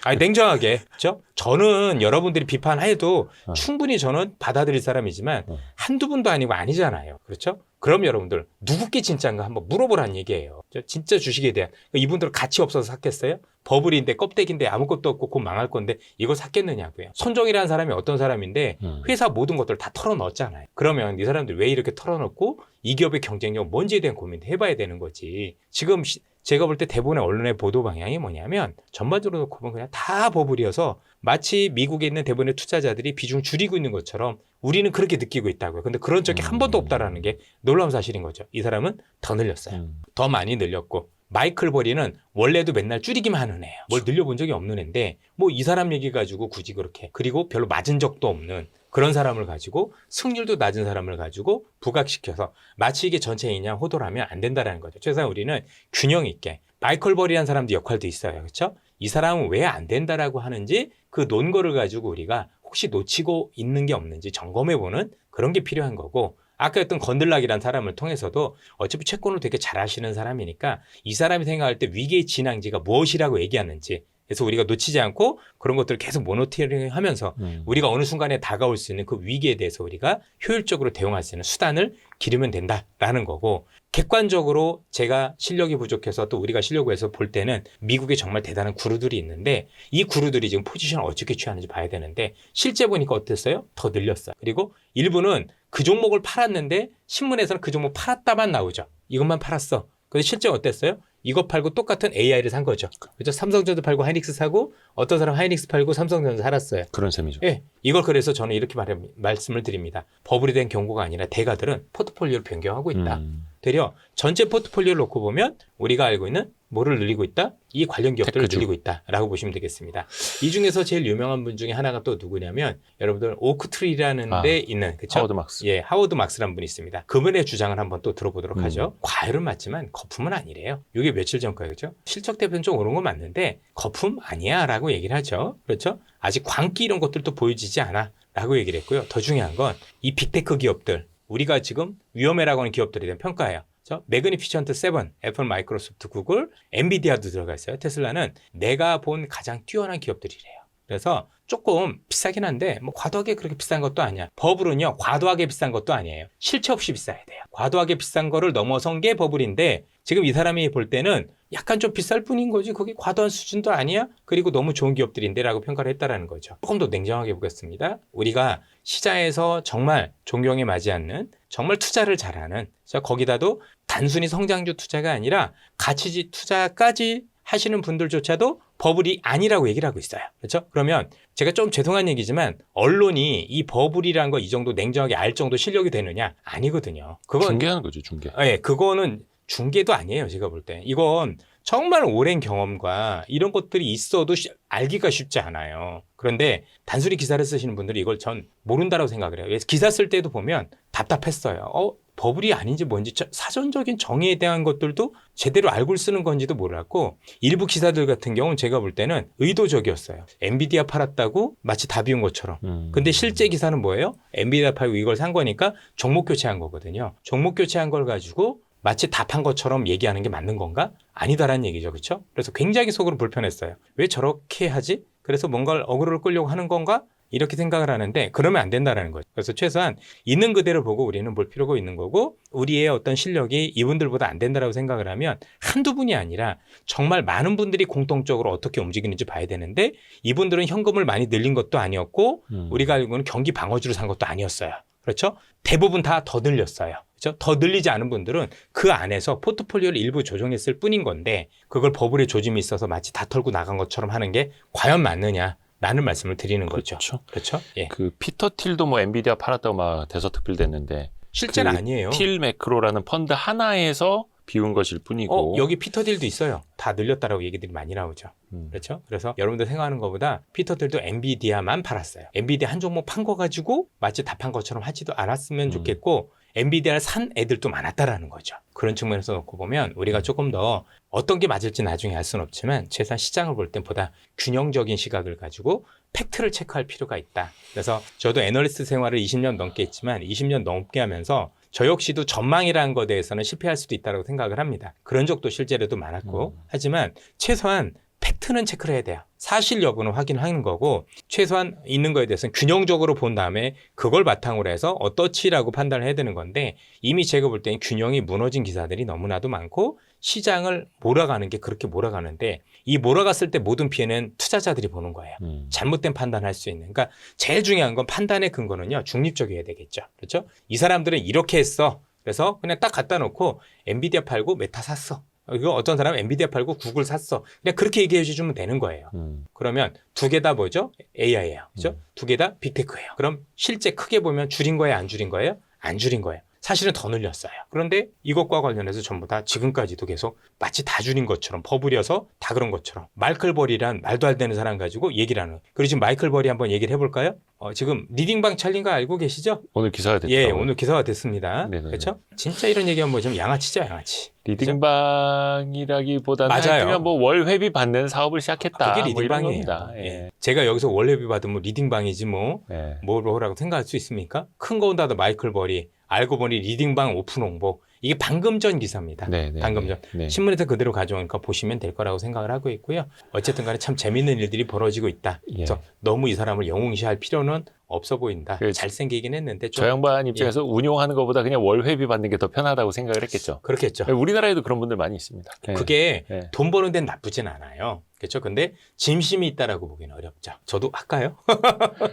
아니 냉정하게 그렇죠? 저는 여러분들이 비판해도 충분히 저는 받아들일 사람이지만 한두 분도 아니고 아니잖아요. 그렇죠? 그럼 여러분들 누구께 진짜인가 한번 물어보라는 얘기예요. 진짜 주식에 대한 이분들은 가치 없어서 샀겠어요? 버블인데 껍데기인데 아무것도 없고 곧 망할 건데 이거 샀겠느냐고요. 손정이라는 사람이 어떤 사람인데 회사 모든 것들 다 털어넣었잖아요. 그러면 이 사람들 왜 이렇게 털어넣고 이 기업의 경쟁력 뭔지에 대한 고민도 해봐야 되는 거지. 지금 제가 볼 때 대부분의 언론의 보도 방향이 뭐냐면 전반적으로 놓고 보면 그냥 다 버블이어서 마치 미국에 있는 대부분의 투자자들이 비중 줄이고 있는 것처럼 우리는 그렇게 느끼고 있다고요. 근데 그런 적이 한 번도 없다라는 게 놀라운 사실인 거죠. 이 사람은 더 늘렸어요. 더 많이 늘렸고 마이클 버리는 원래도 맨날 줄이기만 하는 애예요. 뭘 늘려본 적이 없는 애인데 뭐 이 사람 얘기 가지고 굳이 그렇게 그리고 별로 맞은 적도 없는 그런 사람을 가지고 승률도 낮은 사람을 가지고 부각시켜서 마치 이게 전체이냐 호도를 하면 안 된다라는 거죠. 최소한 우리는 균형 있게 마이클 버리라는 사람도 역할도 있어요. 그렇죠? 이 사람은 왜 안 된다라고 하는지 그 논거를 가지고 우리가 혹시 놓치고 있는 게 없는지 점검해보는 그런 게 필요한 거고 아까 했던 건들락이라는 사람을 통해서도 어차피 채권을 되게 잘 아시는 사람이니까 이 사람이 생각할 때 위기의 진앙지가 무엇이라고 얘기하는지 그래서 우리가 놓치지 않고 그런 것들을 계속 모니터링 하면서 우리가 어느 순간에 다가올 수 있는 그 위기에 대해서 우리가 효율적으로 대응할 수 있는 수단을 기르면 된다라는 거고 객관적으로 제가 실력이 부족해서 또 우리가 실력에서 볼 때는 미국에 정말 대단한 구루들이 있는데 이 구루들이 지금 포지션을 어떻게 취하는지 봐야 되는데 실제 보니까 어땠어요? 더 늘렸어요. 그리고 일부는 그 종목을 팔았는데 신문에서는 그 종목 팔았다만 나오죠. 이것만 팔았어. 근데 실제 어땠어요? 이거 팔고 똑같은 AI를 산 거죠. 그죠? 삼성전자 팔고 하이닉스 사고 어떤 사람 하이닉스 팔고 삼성전자 살았어요. 그런 셈이죠. 예. 이걸 그래서 저는 이렇게 말씀을 드립니다. 버블이 된 경고가 아니라 대가들은 포트폴리오를 변경하고 있다. 되려 전체 포트폴리오를 놓고 보면 우리가 알고 있는 뭐를 늘리고 있다? 이 관련 기업들을 테크주. 늘리고 있다라고 보시면 되겠습니다. 이 중에서 제일 유명한 분 중에 하나가 또 누구냐면 여러분들 오크트리라는 데 있는 그쵸? 하워드 막스. 예, 하워드 막스라는 분이 있습니다. 그분의 주장을 한번 또 들어보도록 하죠. 과열은 맞지만 거품은 아니래요. 이게 며칠 전까요, 그죠? 실적 대비는 좀 오른 건 맞는데 거품 아니야라고 얘기를 하죠. 그렇죠? 아직 광기 이런 것들도 보여지지 않아라고 얘기를 했고요. 더 중요한 건 이 빅테크 기업들 우리가 지금 위험해라고 하는 기업들에 대한 평가예요. 매그니피션트 7, 애플, 마이크로소프트, 구글, 엔비디아도 들어가 있어요. 테슬라는 내가 본 가장 뛰어난 기업들이래요. 그래서 조금 비싸긴 한데 뭐 과도하게 그렇게 비싼 것도 아니야. 버블은요 과도하게 비싼 것도 아니에요. 실체 없이 비싸야 돼요. 과도하게 비싼 거를 넘어선 게 버블인데 지금 이 사람이 볼 때는 약간 좀 비쌀 뿐인 거지 거기 과도한 수준도 아니야. 그리고 너무 좋은 기업들인데 라고 평가를 했다라는 거죠. 조금 더 냉정하게 보겠습니다. 우리가 시장에서 정말 존경에 맞지 않는 정말 투자를 잘하는 거기다도 단순히 성장주 투자가 아니라 가치지 투자까지 하시는 분들조차도 버블이 아니라고 얘기를 하고 있어요. 그렇죠? 그러면 제가 좀 죄송한 얘기지만 언론이 이 버블이라는 거 이 정도 냉정하게 알 정도 실력이 되느냐? 아니거든요. 그건 중계하는 거죠, 중계. 네, 그거는 중계도 아니에요. 제가 볼 때. 이건 정말 오랜 경험과 이런 것들이 있어도 알기가 쉽지 않아요. 그런데 단순히 기사를 쓰시는 분들이 이걸 전 모른다라고 생각을 해요. 기사 쓸 때도 보면 답답했어요. 버블이 아닌지 뭔지 사전적인 정의에 대한 것들도 제대로 알고 쓰는 건지도 몰랐고 일부 기사들 같은 경우는 제가 볼 때는 의도적이었어요. 엔비디아 팔았다고 마치 다 비운 것처럼. 근데 실제 기사는 뭐예요? 엔비디아 팔고 이걸 산 거니까 종목 교체한 거거든요. 종목 교체한 걸 가지고 마치 다 판 것처럼 얘기하는 게 맞는 건가? 아니다라는 얘기죠. 그렇죠? 그래서 굉장히 속으로 불편했어요. 왜 저렇게 하지? 그래서 뭔가를 어그로를 끌려고 하는 건가? 이렇게 생각을 하는데 그러면 안 된다라는 거죠. 그래서 최소한 있는 그대로 보고 우리는 볼 필요가 있는 거고 우리의 어떤 실력이 이분들보다 안 된다라고 생각을 하면 한두 분이 아니라 정말 많은 분들이 공통적으로 어떻게 움직이는지 봐야 되는데 이분들은 현금을 많이 늘린 것도 아니었고 우리가 알고는 경기 방어주를 산 것도 아니었어요. 그렇죠? 대부분 다 더 늘렸어요. 그렇죠? 더 늘리지 않은 분들은 그 안에서 포트폴리오를 일부 조정했을 뿐인 건데 그걸 버블의 조짐이 있어서 마치 다 털고 나간 것처럼 하는 게 과연 맞느냐? 라는 말씀을 드리는 거죠. 그렇죠? 예. 그 피터 틸도 뭐 엔비디아 팔았다고 막 대서특필 됐는데 실제는 아니에요. 틸 매크로라는 펀드 하나에서 비운 것일 뿐이고. 여기 피터딜도 있어요. 다 늘렸다라고 얘기들이 많이 나오죠. 그렇죠? 그래서 여러분들 생각하는 것보다 피터딜도 엔비디아만 팔았어요. 엔비디아 한 종목 판 거 가지고 마치 다 판 것처럼 하지도 않았으면 좋겠고 엔비디아를 산 애들도 많았다라는 거죠. 그런 측면에서 놓고 보면 우리가 조금 더 어떤 게 맞을지 나중에 알 수는 없지만 최소한 시장을 볼 때보다 균형적인 시각을 가지고 팩트를 체크할 필요가 있다. 그래서 저도 애널리스트 생활을 20년 넘게 했지만 20년 넘게 하면서 저 역시도 전망이라는 것에 대해서는 실패할 수도 있다고 생각을 합니다. 그런 적도 실제로도 많았고 하지만 최소한 팩트는 체크를 해야 돼요. 사실 여부는 확인하는 거고 최소한 있는 거에 대해서는 균형적으로 본 다음에 그걸 바탕으로 해서 어떻지라고 판단을 해야 되는 건데 이미 제가 볼 때는 균형이 무너진 기사들이 너무나도 많고 시장을 몰아가는 게 그렇게 몰아가는데 이 몰아갔을 때 모든 피해는 투자자들이 보는 거예요. 잘못된 판단할 수 있는. 그러니까 제일 중요한 건 판단의 근거는요. 중립적이어야 되겠죠. 그렇죠? 이 사람들은 이렇게 했어. 그래서 그냥 딱 갖다 놓고 엔비디아 팔고 메타 샀어. 이거 어떤 사람은 엔비디아 팔고 구글 샀어. 그냥 그렇게 얘기해 주시면 되는 거예요. 그러면 두 개 다 뭐죠? AI예요. 그죠? 두 개 다 빅테크예요. 그럼 실제 크게 보면 줄인 거예요? 안 줄인 거예요? 안 줄인 거예요. 사실은 더 늘렸어요. 그런데 이것과 관련해서 전부 다 지금까지도 계속 마치 다 줄인 것처럼 퍼부려서 다 그런 것처럼 마이클 버리란 말도 안 되는 사람 가지고 얘기를 하는 거예요. 그리고 지금 마이클 버리 한번 얘기를 해볼까요? 지금 리딩방 찰린 거 알고 계시죠? 오늘 기사가 됐죠. 예, 오늘 기사가 됐습니다. 네네네. 그렇죠? 진짜 이런 얘기하면 뭐좀 양아치죠, 양아치. 리딩방이라기보다는 맞아요. 그냥 뭐 월 회비 받는 사업을 시작했다. 그게 뭐 이런 리딩방이에요. 겁니다. 예. 제가 여기서 월회비 받으면 리딩방이지 뭐 예. 뭐라고 생각할 수 있습니까? 큰 거보다도 마이클 버리 알고 보니 리딩방 오픈 홍보 이게 방금 전 기사입니다. 네네. 방금 전 네. 신문에서 그대로 가져오니까 보시면 될 거라고 생각을 하고 있고요. 어쨌든 간에 참 재밌는 일들이 벌어지고 있다. 예. 그래서 너무 이 사람을 영웅시할 필요는 없어 보인다. 그 잘생기긴 했는데 좀 저 양반 입장에서 운용하는 것보다 그냥 월 회비 받는 게 더 편하다고 생각을 했겠죠. 그렇겠죠. 우리나라에도 그런 분들 많이 있습니다. 예. 그게 예. 돈 버는 데는 나쁘진 않아요. 그렇죠. 근데 짐심이 있다라고 보기는 어렵죠. 저도 할까요?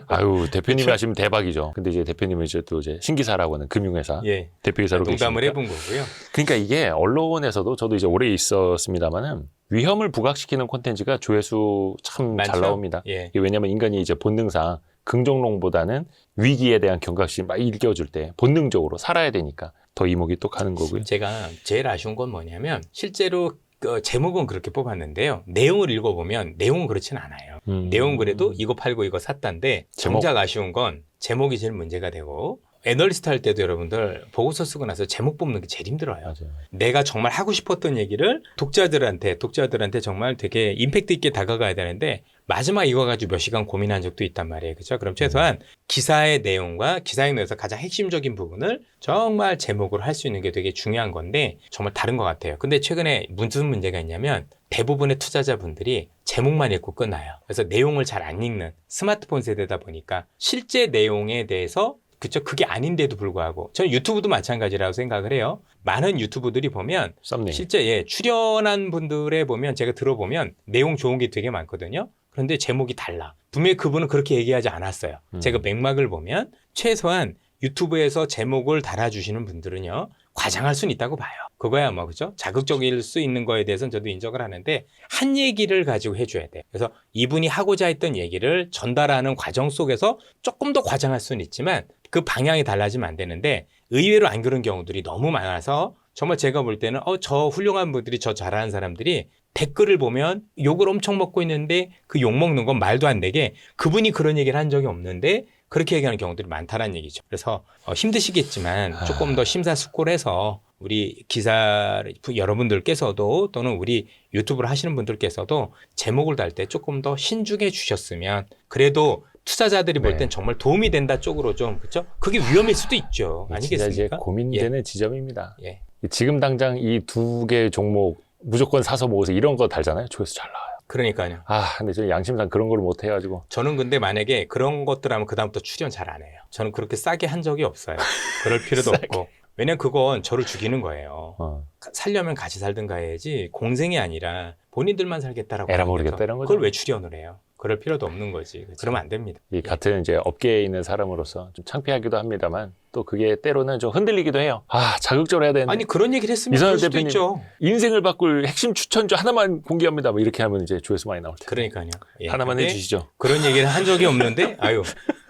아유, 대표님이 그쵸? 하시면 대박이죠. 근데 이제 대표님은 이제 또 이제 신기사라고 하는 금융회사 예. 대표이사로 농담을 계시니까. 해본 거고요. 그러니까 이게 언론에서도 저도 이제 오래 있었습니다만은 위험을 부각시키는 콘텐츠가 조회수 참 잘 많죠? 나옵니다. 예. 이게 왜냐하면 인간이 이제 본능상 긍정론보다는 위기에 대한 경각심 막 일깨워줄 때 본능적으로 살아야 되니까 더 이목이 또 가는 거고요. 제가 제일 아쉬운 건 뭐냐면 실제로 제목은 그렇게 뽑았는데요. 내용을 읽어보면 내용은 그렇진 않아요. 내용은 그래도 이거 팔고 이거 샀다인데 제목. 정작 아쉬운 건 제목이 제일 문제가 되고 애널리스트 할 때도 여러분들 보고서 쓰고 나서 제목 뽑는 게 제일 힘들어요. 맞아요. 내가 정말 하고 싶었던 얘기를 독자들한테 정말 되게 임팩트 있게 다가가야 되는데 마지막 이거 가지고 몇 시간 고민한 적도 있단 말이에요. 그렇죠? 그럼 최소한 기사의 내용과 기사에 내에서 가장 핵심적인 부분을 정말 제목으로 할 수 있는 게 되게 중요한 건데 정말 다른 것 같아요. 근데 최근에 무슨 문제가 있냐면 대부분의 투자자분들이 제목만 읽고 끝나요. 그래서 내용을 잘 안 읽는 스마트폰 세대다 보니까 실제 내용에 대해서 그쵸? 그게 아닌데도 불구하고 저는 유튜브도 마찬가지라고 생각을 해요. 많은 유튜브들이 보면 썸네일. 실제 출연한 분들의 보면 제가 들어보면 내용 좋은 게 되게 많거든요. 그런데 제목이 달라. 분명히 그분은 그렇게 얘기하지 않았어요. 제가 맥락을 보면 최소한 유튜브에서 제목을 달아주시는 분들은요. 과장할 수는 있다고 봐요. 그거야 뭐 그죠? 자극적일 수 있는 거에 대해서는 저도 인정을 하는데 한 얘기를 가지고 해줘야 돼요. 그래서 이분이 하고자 했던 얘기를 전달하는 과정 속에서 조금 더 과장할 수는 있지만 그 방향이 달라지면 안 되는데 의외로 안 그런 경우들이 너무 많아서 정말 제가 볼 때는 저 훌륭한 분들이 저 잘하는 사람들이 댓글을 보면 욕을 엄청 먹고 있는데 그 욕 먹는 건 말도 안 되게 그분이 그런 얘기를 한 적이 없는데 그렇게 얘기하는 경우들이 많다는 얘기죠. 그래서 힘드시겠지만 조금 더 심사숙고해서 우리 기사 여러분들께서도 또는 우리 유튜브를 하시는 분들께서도 제목을 달 때 조금 더 신중해 주셨으면 그래도 투자자들이 볼 땐 정말 도움이 된다 쪽으로 좀 그렇죠? 그게 위험일 수도 있죠. 아니겠습니까? 진짜 이제 고민되는 지점입니다. 예. 지금 당장 이 두 개 종목 무조건 사서 먹어서 이런 거 달잖아요. 조회수 잘 나와요. 그러니까요. 근데 저는 양심상 그런 걸 못 해가지고. 저는 근데 만약에 그런 것들 하면 그다음부터 출연 잘 안 해요. 저는 그렇게 싸게 한 적이 없어요. 그럴 필요도 없고. 왜냐면 그건 저를 죽이는 거예요. 살려면 같이 살든가 해야지 공생이 아니라 본인들만 살겠다라고. 에라 하는 모르겠다 데서 이런 거죠. 그걸 왜 출연을 해요? 그럴 필요도 없는 거지. 그러면 안 됩니다. 이 같은 이제 업계에 있는 사람으로서 좀 창피하기도 합니다만 또 그게 때로는 좀 흔들리기도 해요. 아, 자극적으로 해야 되는데. 아니 그런 얘기를 했으면 이선일 그럴 수도 대표님. 있죠. 인생을 바꿀 핵심 추천주 하나만 공개합니다. 뭐 이렇게 하면 이제 조회수 많이 나올 텐데. 그러니까요. 예, 하나만 근데 해주시죠. 그런 얘기를 한 적이 없는데 아유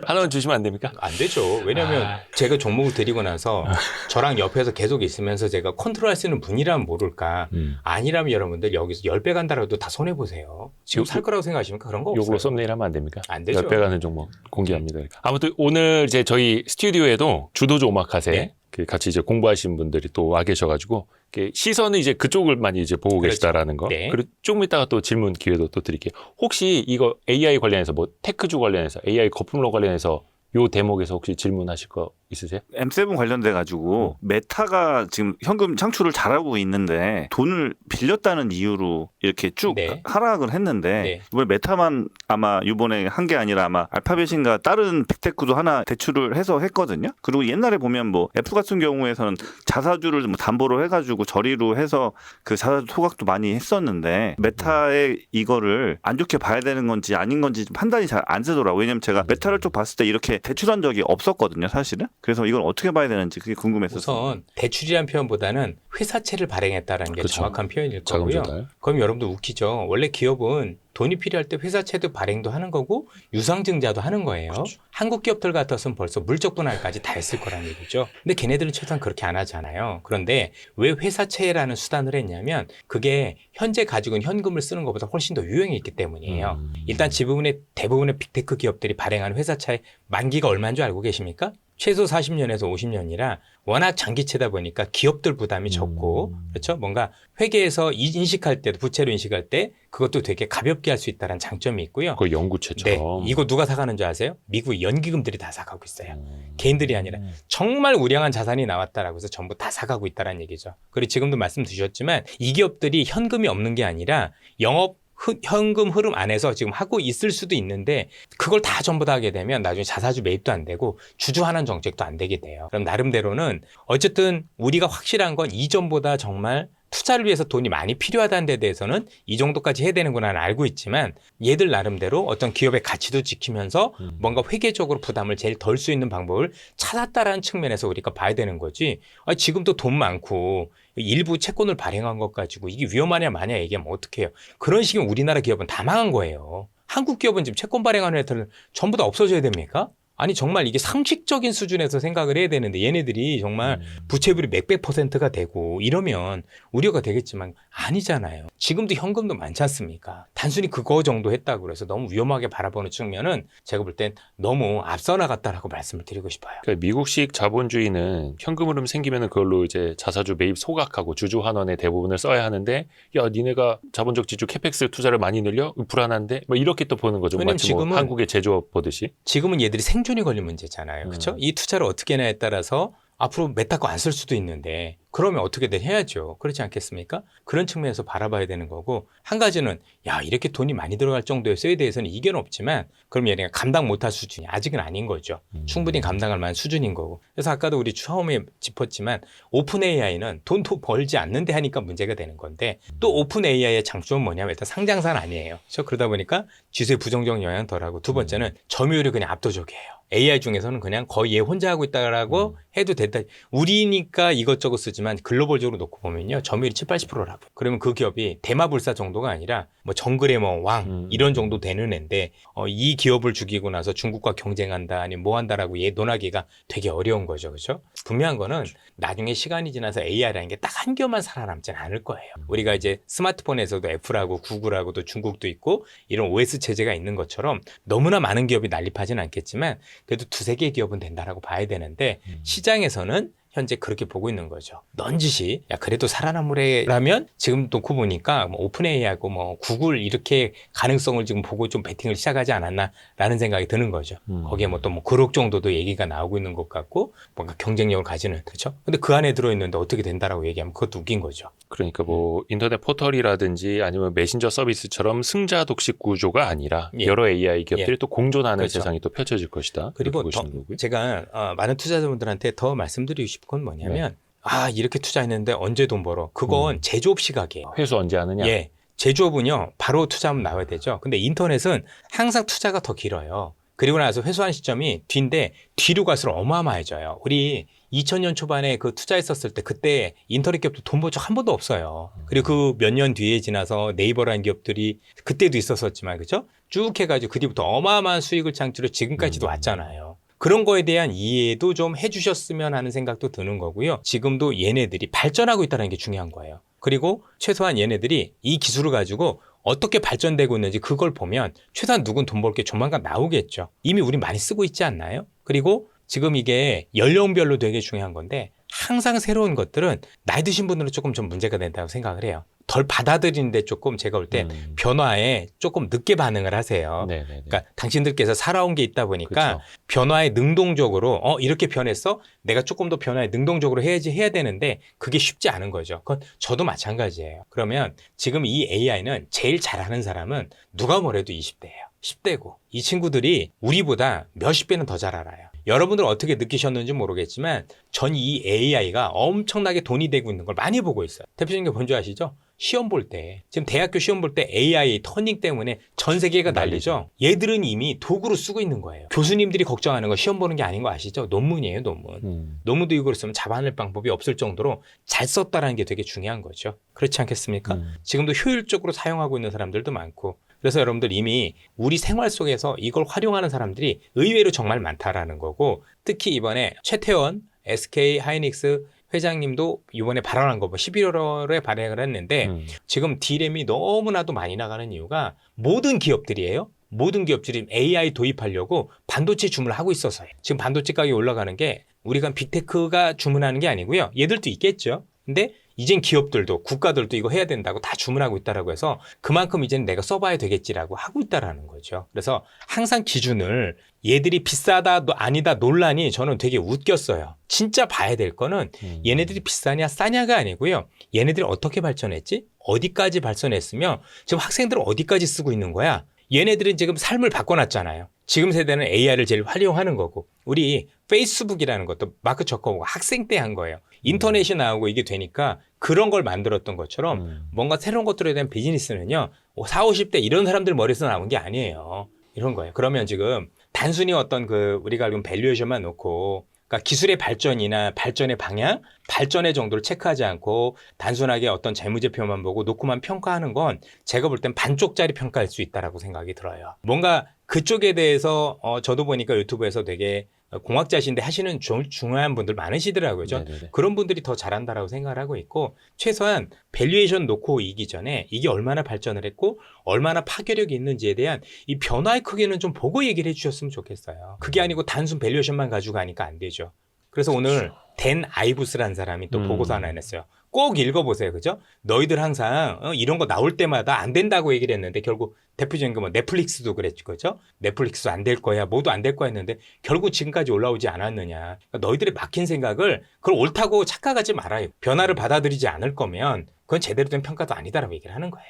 하나만 주시면 안 됩니까? 안 되죠. 왜냐하면 제가 종목을 드리고 나서 저랑 옆에서 계속 있으면서 제가 컨트롤할 수 있는 분이라면 모를까. 아니라면 여러분들 여기서 10배 간다라도 다 손해보세요. 지금 살 거라고 생각하십니까? 그런 거 없어요. 요걸로 썸네일 하면 안 됩니까? 안 되죠. 10배 가는 종목 공개합니다. 아무튼 오늘 이제 저희 스튜디오에도 주도주 오마카세 네. 그 같이 이제 공부하신 분들이 또 와 계셔가지고 이렇게 시선은 이제 그쪽을 많이 이제 보고 그렇죠. 계시다라는 거. 네. 그리고 조금 이따가 또 질문 기회도 또 드릴게요. 혹시 이거 AI 관련해서 뭐 테크주 관련해서 AI 거품론 관련해서 요 대목에서 혹시 질문하실 거 있으세요? M7 관련돼 가지고 메타가 지금 현금 창출을 잘하고 있는데 돈을 빌렸다는 이유로 이렇게 쭉 네. 하락을 했는데 네. 이번에 메타만 아마 이번에 한 게 아니라 아마 알파벳인가 다른 빅테크도 하나 대출을 해서 했거든요. 그리고 옛날에 보면 뭐 애플 같은 경우에서는 자사주를 뭐 담보로 해가지고 저리로 해서 그 자사주 소각도 많이 했었는데 메타의 이거를 안 좋게 봐야 되는 건지 아닌 건지 좀 판단이 잘 안 되더라고요. 왜냐면 제가 메타를 쭉 봤을 때 이렇게 대출한 적이 없었거든요, 사실은. 그래서 이걸 어떻게 봐야 되는지 그게 궁금했었어요. 우선 대출이라는 표현보다는 회사채를 발행했다라는 게 그쵸. 정확한 표현일 자금 거고요. 조달. 그럼 여러분들 웃기죠. 원래 기업은 돈이 필요할 때 회사채도 발행도 하는 거고 유상증자도 하는 거예요. 그렇죠. 한국 기업들 같았으면 벌써 물적 분할까지 다 했을 거라는 얘기죠. 근데 걔네들은 최소한 그렇게 안 하잖아요. 그런데 왜 회사채라는 수단을 했냐면 그게 현재 가지고 있는 현금을 쓰는 것보다 훨씬 더 유용이 있기 때문이에요. 일단 대부분의 빅테크 기업들이 발행하는 회사차의 만기가 얼마인 줄 알고 계십니까? 최소 40년에서 50년이라 워낙 장기채다 보니까 기업들 부담이 적고 그렇죠? 뭔가 회계에서 인식할 때도 부채로 인식할 때 그것도 되게 가볍게 할 수 있다는 장점이 있고요. 그 연구체처럼. 네, 이거 누가 사가는 줄 아세요? 미국 연기금들이 다 사가고 있어요. 개인들이 아니라 정말 우량한 자산이 나왔다라고 해서 전부 다 사가고 있다는 얘기죠. 그리고 지금도 말씀 주셨지만 이 기업들이 현금이 없는 게 아니라 현금 흐름 안에서 지금 하고 있을 수도 있는데 그걸 다 전부 다 하게 되면 나중에 자사주 매입도 안 되고 주주환원 정책도 안 되게 돼요. 그럼 나름대로는 어쨌든 우리가 확실한 건 이전보다 정말 투자를 위해서 돈이 많이 필요하다는 데 대해서는 이 정도까지 해야 되는구나는 알고 있지만 얘들 나름대로 어떤 기업의 가치도 지키면서 뭔가 회계적으로 부담을 제일 덜 수 있는 방법을 찾았다라는 측면에서 우리가 봐야 되는 거지. 아니, 지금도 돈 많고 일부 채권을 발행한 것 가지고 이게 위험하냐 마냐 얘기하면 어떡해요. 그런 식이면 우리나라 기업은 다 망한 거예요. 한국 기업은 지금 채권 발행하는 애들은 전부 다 없어져야 됩니까? 아니 정말 이게 상식적인 수준에서 생각을 해야 되는데 얘네들이 정말 부채율이 몇백 %가 되고 이러면 우려가 되겠지만 아니잖아요. 지금도 현금도 많지 않습니까? 단순히 그거 정도 했다고 해서 너무 위험하게 바라보는 측면은 제가 볼 땐 너무 앞서 나갔다라고 말씀을 드리고 싶어요. 그러니까 미국식 자본주의는 현금 흐름 생기면 그걸로 이제 자사주 매입 소각하고 주주 환원의 대부분을 써야 하는데 야 니네가 자본적 지주 캐펙스 투자를 많이 늘려? 불안한데? 뭐 이렇게 또 보는 거죠. 왜냐면 마치 뭐 지금은 한국의 제조업 보듯이. 지금은 얘들이 생존이 걸린 문제잖아요. 그렇죠? 이 투자를 어떻게 하냐에 따라서 앞으로 메타 거 안 쓸 수도 있는데 그러면 어떻게든 해야죠. 그렇지 않겠습니까? 그런 측면에서 바라봐야 되는 거고 한 가지는 야 이렇게 돈이 많이 들어갈 정도였어에 대해서는 이견은 없지만 그럼 얘네가 감당 못할 수준이 아직은 아닌 거죠. 충분히 감당할 만한 수준인 거고. 그래서 아까도 우리 처음에 짚었지만 오픈 AI는 돈도 벌지 않는데 하니까 문제가 되는 건데 또 오픈 AI의 장점은 뭐냐면 일단 상장사는 아니에요. 그렇죠? 그러다 보니까 지수의 부정적 영향 덜하고 두 번째는 점유율이 그냥 압도적이에요. AI 중에서는 그냥 거의 얘 혼자 하고 있다라고 해도 된다. 우리니까 이것저것 쓰지만 글로벌적으로 놓고 보면요. 점유율이 70-80%라고. 그러면 그 기업이 대마불사 정도가 아니라 뭐 정글의 뭐 왕 이런 정도 되는 애인데 이 기업을 죽이고 나서 중국과 경쟁한다 아니면 뭐 한다라고 얘 논하기가 되게 어려운 거죠. 그렇죠? 분명한 거는 나중에 시간이 지나서 AI라는 게 딱 한 기업만 살아남지는 않을 거예요. 우리가 이제 스마트폰에서도 애플하고 구글하고도 중국도 있고 이런 OS 체제가 있는 것처럼 너무나 많은 기업이 난립하지는 않겠지만 그래도 두세 개 기업은 된다라고 봐야 되는데 시장에서는 현재 그렇게 보고 있는 거죠. 넌지시 야 그래도 살아남으래라면 지금 놓고 보니까 뭐 오픈 AI하고 뭐 구글 이렇게 가능성을 지금 보고 좀 베팅을 시작하지 않았나라는 생각이 드는 거죠. 거기에 뭐 또 뭐 그룹 정도도 얘기가 나오고 있는 것 같고 뭔가 경쟁력을 가지는 그렇죠. 근데 그 안에 들어있는데 어떻게 된다라고 얘기하면 그것도 웃긴 거죠. 그러니까 뭐 인터넷 포털이라든지 아니면 메신저 서비스처럼 승자 독식 구조가 아니라 예. 여러 AI 기업들이 예. 또 공존하는 그렇죠. 세상이 또 펼쳐질 것이다. 그리고 그렇게 보시는 거고요. 제가 많은 투자자분들한테 더 말씀드리고 싶은 건 뭐냐면 이렇게 투자했는데 언제 돈 벌어? 그건 제조업 시각이에요. 회수 언제 하느냐? 예. 제조업은요 바로 투자하면 나와야 되죠. 근데 인터넷은 항상 투자가 더 길어요. 그리고 나서 회수한 시점이 뒤인데 뒤로 갈수록 어마어마해져요. 우리 2000년 초반에 그 투자했었을 때 그때 인터넷 기업도 돈 본 적 한 번도 없어요. 그리고 그 몇 년 뒤에 지나서 네이버라는 기업들이 그때도 있었었지만 그죠? 쭉 해가지고 그 뒤부터 어마어마한 수익을 창출해 지금까지도 왔잖아요. 그런 거에 대한 이해도 좀 해주셨으면 하는 생각도 드는 거고요. 지금도 얘네들이 발전하고 있다는 게 중요한 거예요. 그리고 최소한 얘네들이 이 기술을 가지고 어떻게 발전되고 있는지 그걸 보면 최소한 누군 돈 벌 게 조만간 나오겠죠. 이미 우리 많이 쓰고 있지 않나요? 그리고 지금 이게 연령별로 되게 중요한 건데 항상 새로운 것들은 나이 드신 분들은 조금 좀 문제가 된다고 생각을 해요. 덜 받아들이는데 조금 제가 볼 때 변화에 조금 늦게 반응을 하세요. 네네네. 그러니까 당신들께서 살아온 게 있다 보니까 그쵸. 변화에 능동적으로 이렇게 변했어? 내가 조금 더 변화에 능동적으로 해야 되는데 그게 쉽지 않은 거죠. 그건 저도 마찬가지예요. 그러면 지금 이 AI는 제일 잘하는 사람은 누가 뭐래도 20대예요. 10대고 이 친구들이 우리보다 몇십 배는 더 잘 알아요. 여러분들 어떻게 느끼셨는지 모르겠지만 전 이 AI가 엄청나게 돈이 되고 있는 걸 많이 보고 있어요. 대표적인 게 뭔지 아시죠? 시험 볼 때, 지금 대학교 시험 볼 때 AI 터닝 때문에 전 세계가 난리죠. 얘들은 이미 도구로 쓰고 있는 거예요. 교수님들이 걱정하는 거 시험 보는 게 아닌 거 아시죠? 논문이에요, 논문. 논문도 이걸 쓰면 잡아낼 방법이 없을 정도로 잘 썼다라는 게 되게 중요한 거죠. 그렇지 않겠습니까? 지금도 효율적으로 사용하고 있는 사람들도 많고. 그래서 여러분들 이미 우리 생활 속에서 이걸 활용하는 사람들이 의외로 정말 많다라는 거고, 특히 이번에 최태원 SK 하이닉스 회장님도 이번에 발언한 거 11월에 발행을 했는데 지금 D램이 너무나도 많이 나가는 이유가 모든 기업들이에요. 모든 기업들이 AI 도입하려고 반도체 주문을 하고 있어서요. 지금 반도체 가격이 올라가는 게 우리가 빅테크가 주문하는 게 아니고요. 얘들도 있겠죠. 근데 이젠 기업들도 국가들도 이거 해야 된다고 다 주문하고 있다라고 해서 그만큼 이제는 내가 써봐야 되겠지라고 하고 있다라는 거죠. 그래서 항상 기준을 얘들이 비싸다 아니다 논란이 저는 되게 웃겼어요. 진짜 봐야 될 거는 얘네들이 비싸냐 싸냐가 아니고요. 얘네들이 어떻게 발전했지? 어디까지 발전했으며 지금 학생들은 어디까지 쓰고 있는 거야? 얘네들은 지금 삶을 바꿔놨잖아요. 지금 세대는 AI를 제일 활용하는 거고 우리 페이스북이라는 것도 마크 저커버가 학생 때 한 거예요. 인터넷이 나오고 이게 되니까 그런 걸 만들었던 것처럼 뭔가 새로운 것들에 대한 비즈니스는요. 40, 50대 이런 사람들 머리에서 나온 게 아니에요. 이런 거예요. 그러면 지금 단순히 어떤 우리가 알고 있는 밸류에이션만 놓고 그러니까 기술의 발전이나 발전의 방향, 발전의 정도를 체크하지 않고 단순하게 어떤 재무제표만 보고 놓고만 평가하는 건 제가 볼 땐 반쪽짜리 평가할 수 있다라고 생각이 들어요. 뭔가 그쪽에 대해서 저도 보니까 유튜브에서 되게 공학자신데 하시는 중요한 분들 많으시더라고요. 네네네. 그런 분들이 더 잘한다라고 생각을 하고 있고 최소한 밸류에이션 놓고 이기 전에 이게 얼마나 발전을 했고 얼마나 파괴력이 있는지에 대한 이 변화의 크기는 좀 보고 얘기를 해주셨으면 좋겠어요. 그게 아니고 단순 밸류에이션만 가지고 가니까 안 되죠. 그래서 오늘 댄 아이부스라는 사람이 또 보고서 하나 냈어요. 꼭 읽어보세요. 그죠? 너희들 항상 이런 거 나올 때마다 안 된다고 얘기를 했는데 결국 대표적인 거 뭐 넷플릭스도 그랬죠. 그죠? 넷플릭스도 안 될 거야. 모두 안 될 거야 했는데 결국 지금까지 올라오지 않았느냐. 그러니까 너희들이 막힌 생각을 그걸 옳다고 착각하지 말아요. 변화를 받아들이지 않을 거면 그건 제대로 된 평가도 아니다라고 얘기를 하는 거예요.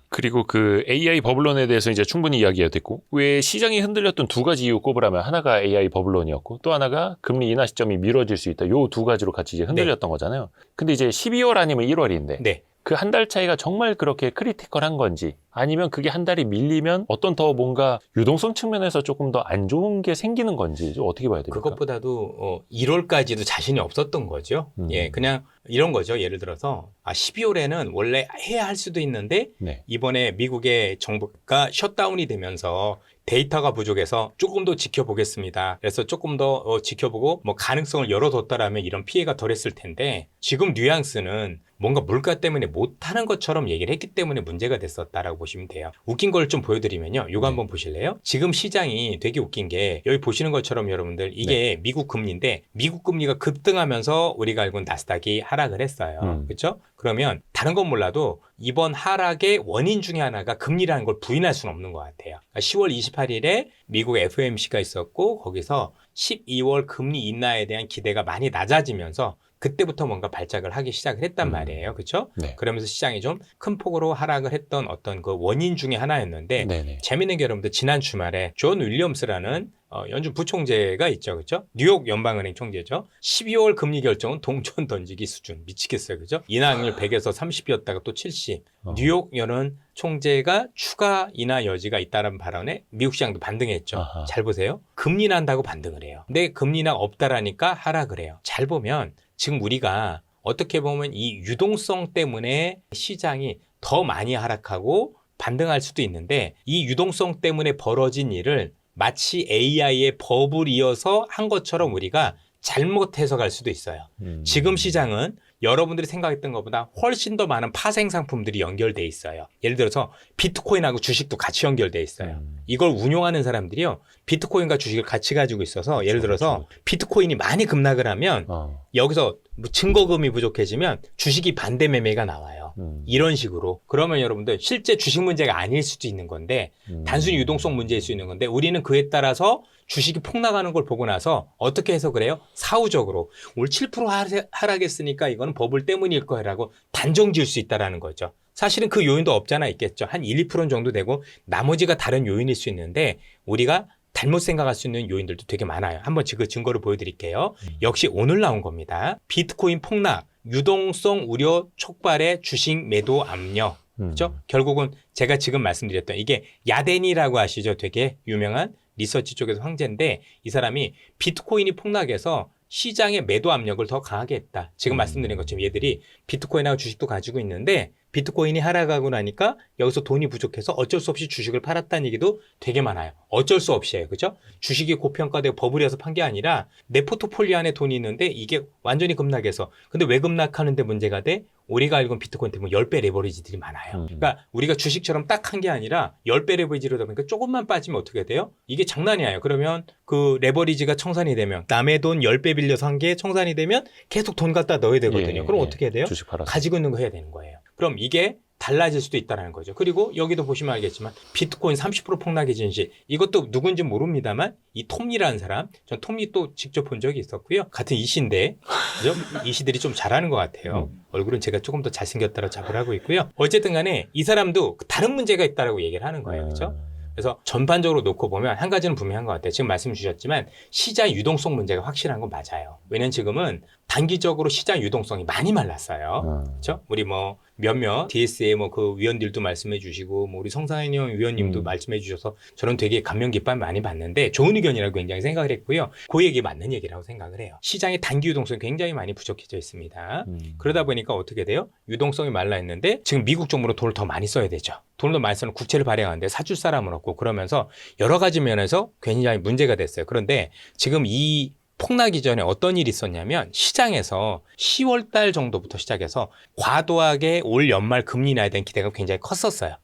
그리고 그 AI 버블론에 대해서 이제 충분히 이야기가 됐고 왜 시장이 흔들렸던 두 가지 이유 꼽으라면 하나가 AI 버블론이었고 또 하나가 금리 인하 시점이 미뤄질 수 있다. 요 두 가지로 같이 이제 흔들렸던 거잖아요. 근데 이제 12월 아니면 1월인데 네. 그 한 달 차이가 정말 그렇게 크리티컬한 건지 아니면 그게 한 달이 밀리면 어떤 더 뭔가 유동성 측면에서 조금 더 안 좋은 게 생기는 건지 좀 어떻게 봐야 됩니까? 그것보다도 1월까지도 자신이 없었던 거죠. 예, 그냥 이런 거죠. 예를 들어서 12월에는 원래 해야 할 수도 있는데 네. 이번에 미국의 정부가 셧다운이 되면서 데이터가 부족해서 조금 더 지켜보겠습니다. 그래서 조금 더 지켜보고 뭐 가능성을 열어뒀다라면 이런 피해가 덜했을 텐데 지금 뉘앙스는 뭔가 물가 때문에 못하는 것처럼 얘기를 했기 때문에 문제가 됐었다라고 보시면 돼요. 웃긴 걸 좀 보여드리면요. 이거 한번 보실래요? 지금 시장이 되게 웃긴 게 여기 보시는 것처럼 여러분들 이게 미국 금리인데 미국 금리가 급등하면서 우리가 알고 있는 나스닥이 하락을 했어요. 그렇죠? 그러면 다른 건 몰라도 이번 하락의 원인 중에 하나가 금리라는 걸 부인할 수는 없는 것 같아요. 10월 28일에 미국 FOMC가 있었고 거기서 12월 금리 인하에 대한 기대가 많이 낮아지면서 그때부터 뭔가 발작을 하기 시작을 했단 말이에요. 그렇죠? 네. 그러면서 시장이 좀 큰 폭으로 하락을 했던 어떤 그 원인 중에 하나였는데 네네. 재밌는 게 여러분들 지난 주말에 존 윌리엄스라는 연준 부총재가 있죠. 그렇죠? 뉴욕 연방은행 총재죠. 12월 금리 결정은 동전 던지기 수준. 미치겠어요. 그죠? 인하율 100에서 30이었다가 또 70. 뉴욕 연은 총재가 추가 인하 여지가 있다는 발언에 미국 시장도 반등했죠. 아하. 잘 보세요. 금리 난다고 반등을 해요. 근데 금리나 없다라니까 하락을 해요. 잘 보면 지금 우리가 어떻게 보면 이 유동성 때문에 시장이 더 많이 하락하고 반등할 수도 있는데 이 유동성 때문에 벌어진 일을 마치 AI의 법을 이어서 한 것처럼 우리가 잘못 해석할 수도 있어요. 지금 시장은 여러분들이 생각했던 것보다 훨씬 더 많은 파생 상품들이 연결돼 있어요. 예를 들어서 비트코인하고 주식도 같이 연결돼 있어요. 이걸 운용하는 사람들이요. 비트코인과 주식을 같이 가지고 있어서 예를 들어서 비트코인이 많이 급락을 하면 여기서 뭐 증거금이 부족해지면 주식이 반대 매매가 나와요. 이런 식으로. 그러면 여러분들 실제 주식 문제가 아닐 수도 있는 건데 단순히 유동성 문제일 수 있는 건데 우리는 그에 따라서 주식이 폭락하는 걸 보고 나서 어떻게 해석을 해요? 사후적으로 올 7% 하락했으니까 이거는 버블 때문일 거라고 단정 지을 수 있다는 거죠. 사실은 그 요인도 없잖아 있겠죠. 한 1, 2% 정도 되고 나머지가 다른 요인일 수 있는데 우리가 잘못 생각할 수 있는 요인들도 되게 많아요. 한번 그 증거를 보여드릴게요. 역시 오늘 나온 겁니다. 비트코인 폭락, 유동성 우려 촉발의 주식 매도 압력. 그렇죠? 결국은 제가 지금 말씀드렸던 이게 야덴이라고 아시죠? 되게 유명한 리서치 쪽에서 황제인데 이 사람이 비트코인이 폭락해서 시장의 매도 압력을 더 강하게 했다. 지금 말씀드린 것처럼 얘들이 비트코인하고 주식도 가지고 있는데 비트코인이 하락하고 나니까 여기서 돈이 부족해서 어쩔 수 없이 주식을 팔았다는 얘기도 되게 많아요. 어쩔 수 없이에요. 그죠? 주식이 고평가되고 버블이어서 판 게 아니라 내 포트폴리오 안에 돈이 있는데 이게 완전히 급락해서 근데 왜 급락하는데 문제가 돼? 우리가 알고 있는 비트코인 때문에 10배 레버리지들이 많아요. 그러니까 우리가 주식처럼 딱 한 게 아니라 10배 레버리지로다 보니까 조금만 빠지면 어떻게 돼요? 이게 장난이 아니에요. 그러면 그 레버리지가 청산이 되면 남의 돈 10배 빌려서 한 게 청산이 되면 계속 돈 갖다 넣어야 되거든요. 그럼 어떻게 해야 돼요? 주식 팔아서. 가지고 있는 거 해야 되는 거예요. 그럼 이게 달라질 수도 있다는 거죠. 그리고 여기도 보시면 알겠지만 비트코인 30% 폭락의 진실 이것도 누군지 모릅니다만 이 톰리라는 사람 전 톰리 또 직접 본 적이 있었고요. 같은 이시인데 그죠? 이시들이 좀 잘하는 것 같아요. 얼굴은 제가 조금 더 잘생겼다고 자부를 하고 있고요. 어쨌든 간에 이 사람도 다른 문제가 있다라고 얘기를 하는 거예요. 그렇죠? 그래서 전반적으로 놓고 보면 한 가지는 분명한 것 같아요. 지금 말씀 주셨지만 시장 유동성 문제가 확실한 건 맞아요. 왜냐면 지금은 단기적으로 시장 유동성이 많이 말랐어요. 그렇죠? 우리 뭐 몇몇 DSA 뭐 그 위원들도 말씀해 주시고 뭐 우리 성상현 위원님도 말씀해 주셔서 저는 되게 감명 깊게 많이 봤는데 좋은 의견이라고 굉장히 생각을 했고요. 그 얘기 맞는 얘기라고 생각을 해요. 시장의 단기 유동성이 굉장히 많이 부족해져 있습니다. 그러다 보니까 어떻게 돼요? 유동성이 말라 있는데 지금 미국 정부로 돈을 더 많이 써야 되죠. 돈을 더 많이 쓰는 국채를 발행하는데 사줄 사람은 없고 그러면서 여러 가지 면에서 굉장히 문제가 됐어요. 그런데 지금 이 폭락 이전에 어떤 일이 있었냐면 시장에서 10월 달 정도부터 시작해서 과도하게 올 연말 금리 인하에 대한 기대가 굉장히 컸었어요.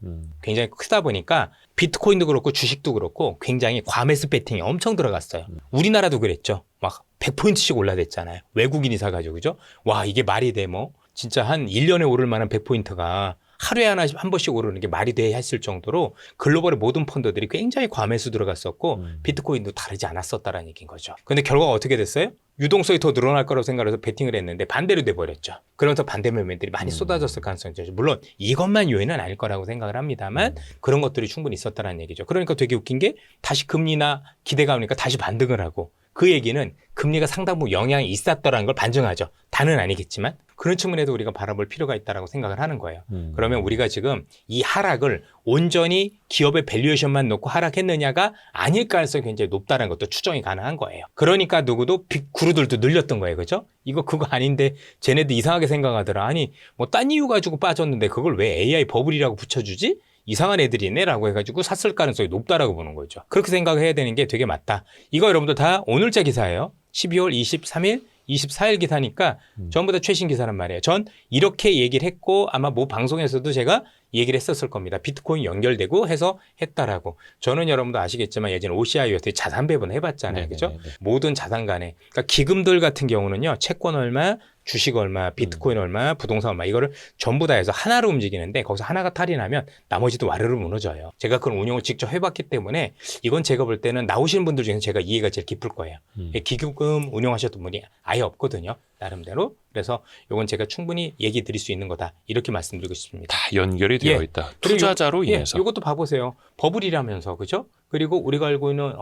굉장히 크다 보니까 비트코인도 그렇고 주식도 그렇고 굉장히 과매수 배팅이 엄청 들어갔어요. 우리나라도 그랬죠. 막 100포인트씩 올라댔잖아요. 외국인이 사가지고 그죠? 와 이게 말이 돼 뭐. 진짜 한 1년에 오를 만한 100포인트가 하루에 한 번씩 오르는 게 말이 돼 했을 정도로 글로벌의 모든 펀드들이 굉장히 과매수 들어갔었고 비트코인도 다르지 않았었다라는 얘기인 거죠. 근데 결과가 어떻게 됐어요? 유동성이 더 늘어날 거라고 생각해서 베팅을 했는데 반대로 돼버렸죠. 그러면서 반대 매매들이 많이 쏟아졌을 가능성이 있죠. 물론 이것만 요인은 아닐 거라고 생각을 합니다만 그런 것들이 충분히 있었다는 얘기죠. 그러니까 되게 웃긴 게 다시 금리나 기대가 오니까 다시 반등을 하고 그 얘기는 금리가 상당 부분 영향이 있었다는 걸 반증하죠. 다는 아니겠지만 그런 측면에도 우리가 바라볼 필요가 있다고 생각을 하는 거예요. 그러면 우리가 지금 이 하락을 온전히 기업의 밸류에이션만 놓고 하락했느냐가 아닐 가능성이 굉장히 높다는 것도 추정이 가능한 거예요. 그러니까 누구도 빅구루들도 늘렸던 거예요. 그죠? 이거 그거 아닌데 쟤네도 이상하게 생각하더라. 아니 뭐 딴 이유 가지고 빠졌는데 그걸 왜 AI 버블이라고 붙여주지? 이상한 애들이네 라고 해가지고 샀을 가능성이 높다라고 보는 거죠. 그렇게 생각을 해야 되는 게 되게 맞다. 이거 여러분들 다 오늘자 기사예요. 12월 23일 24일 기사니까 전부 다 최신 기사란 말이에요. 전 이렇게 얘기를 했고 아마 뭐 방송에서도 제가 얘기를 했었을 겁니다. 비트코인 연결되고 해서 했다라고. 저는 여러분도 아시겠지만 예전에 OCI였을 때 자산 배분 해봤잖아요. 그죠? 모든 자산 간에. 그러니까 기금들 같은 경우는요. 채권 얼마, 주식 얼마, 비트코인 얼마, 부동산 얼마 이거를 전부 다 해서 하나로 움직이는데 거기서 하나가 탈이 나면 나머지도 와르르 무너져요. 제가 그런 운용을 직접 해봤기 때문에 이건 제가 볼 때는 나오시는 분들 중에서 제가 이해가 제일 깊을 거예요. 기금금 운용하셨던 분이 아예 없거든요. 나름대로. 그래서 이건 제가 충분히 얘기 드릴 수 있는 거다. 이렇게 말씀드리고 싶습니다. 다 연결이 되어 예. 있다. 그리고 투자자로 인해서. 이것도 봐보세요. 버블이라면서 그죠? 그리고 우리가 알고 있는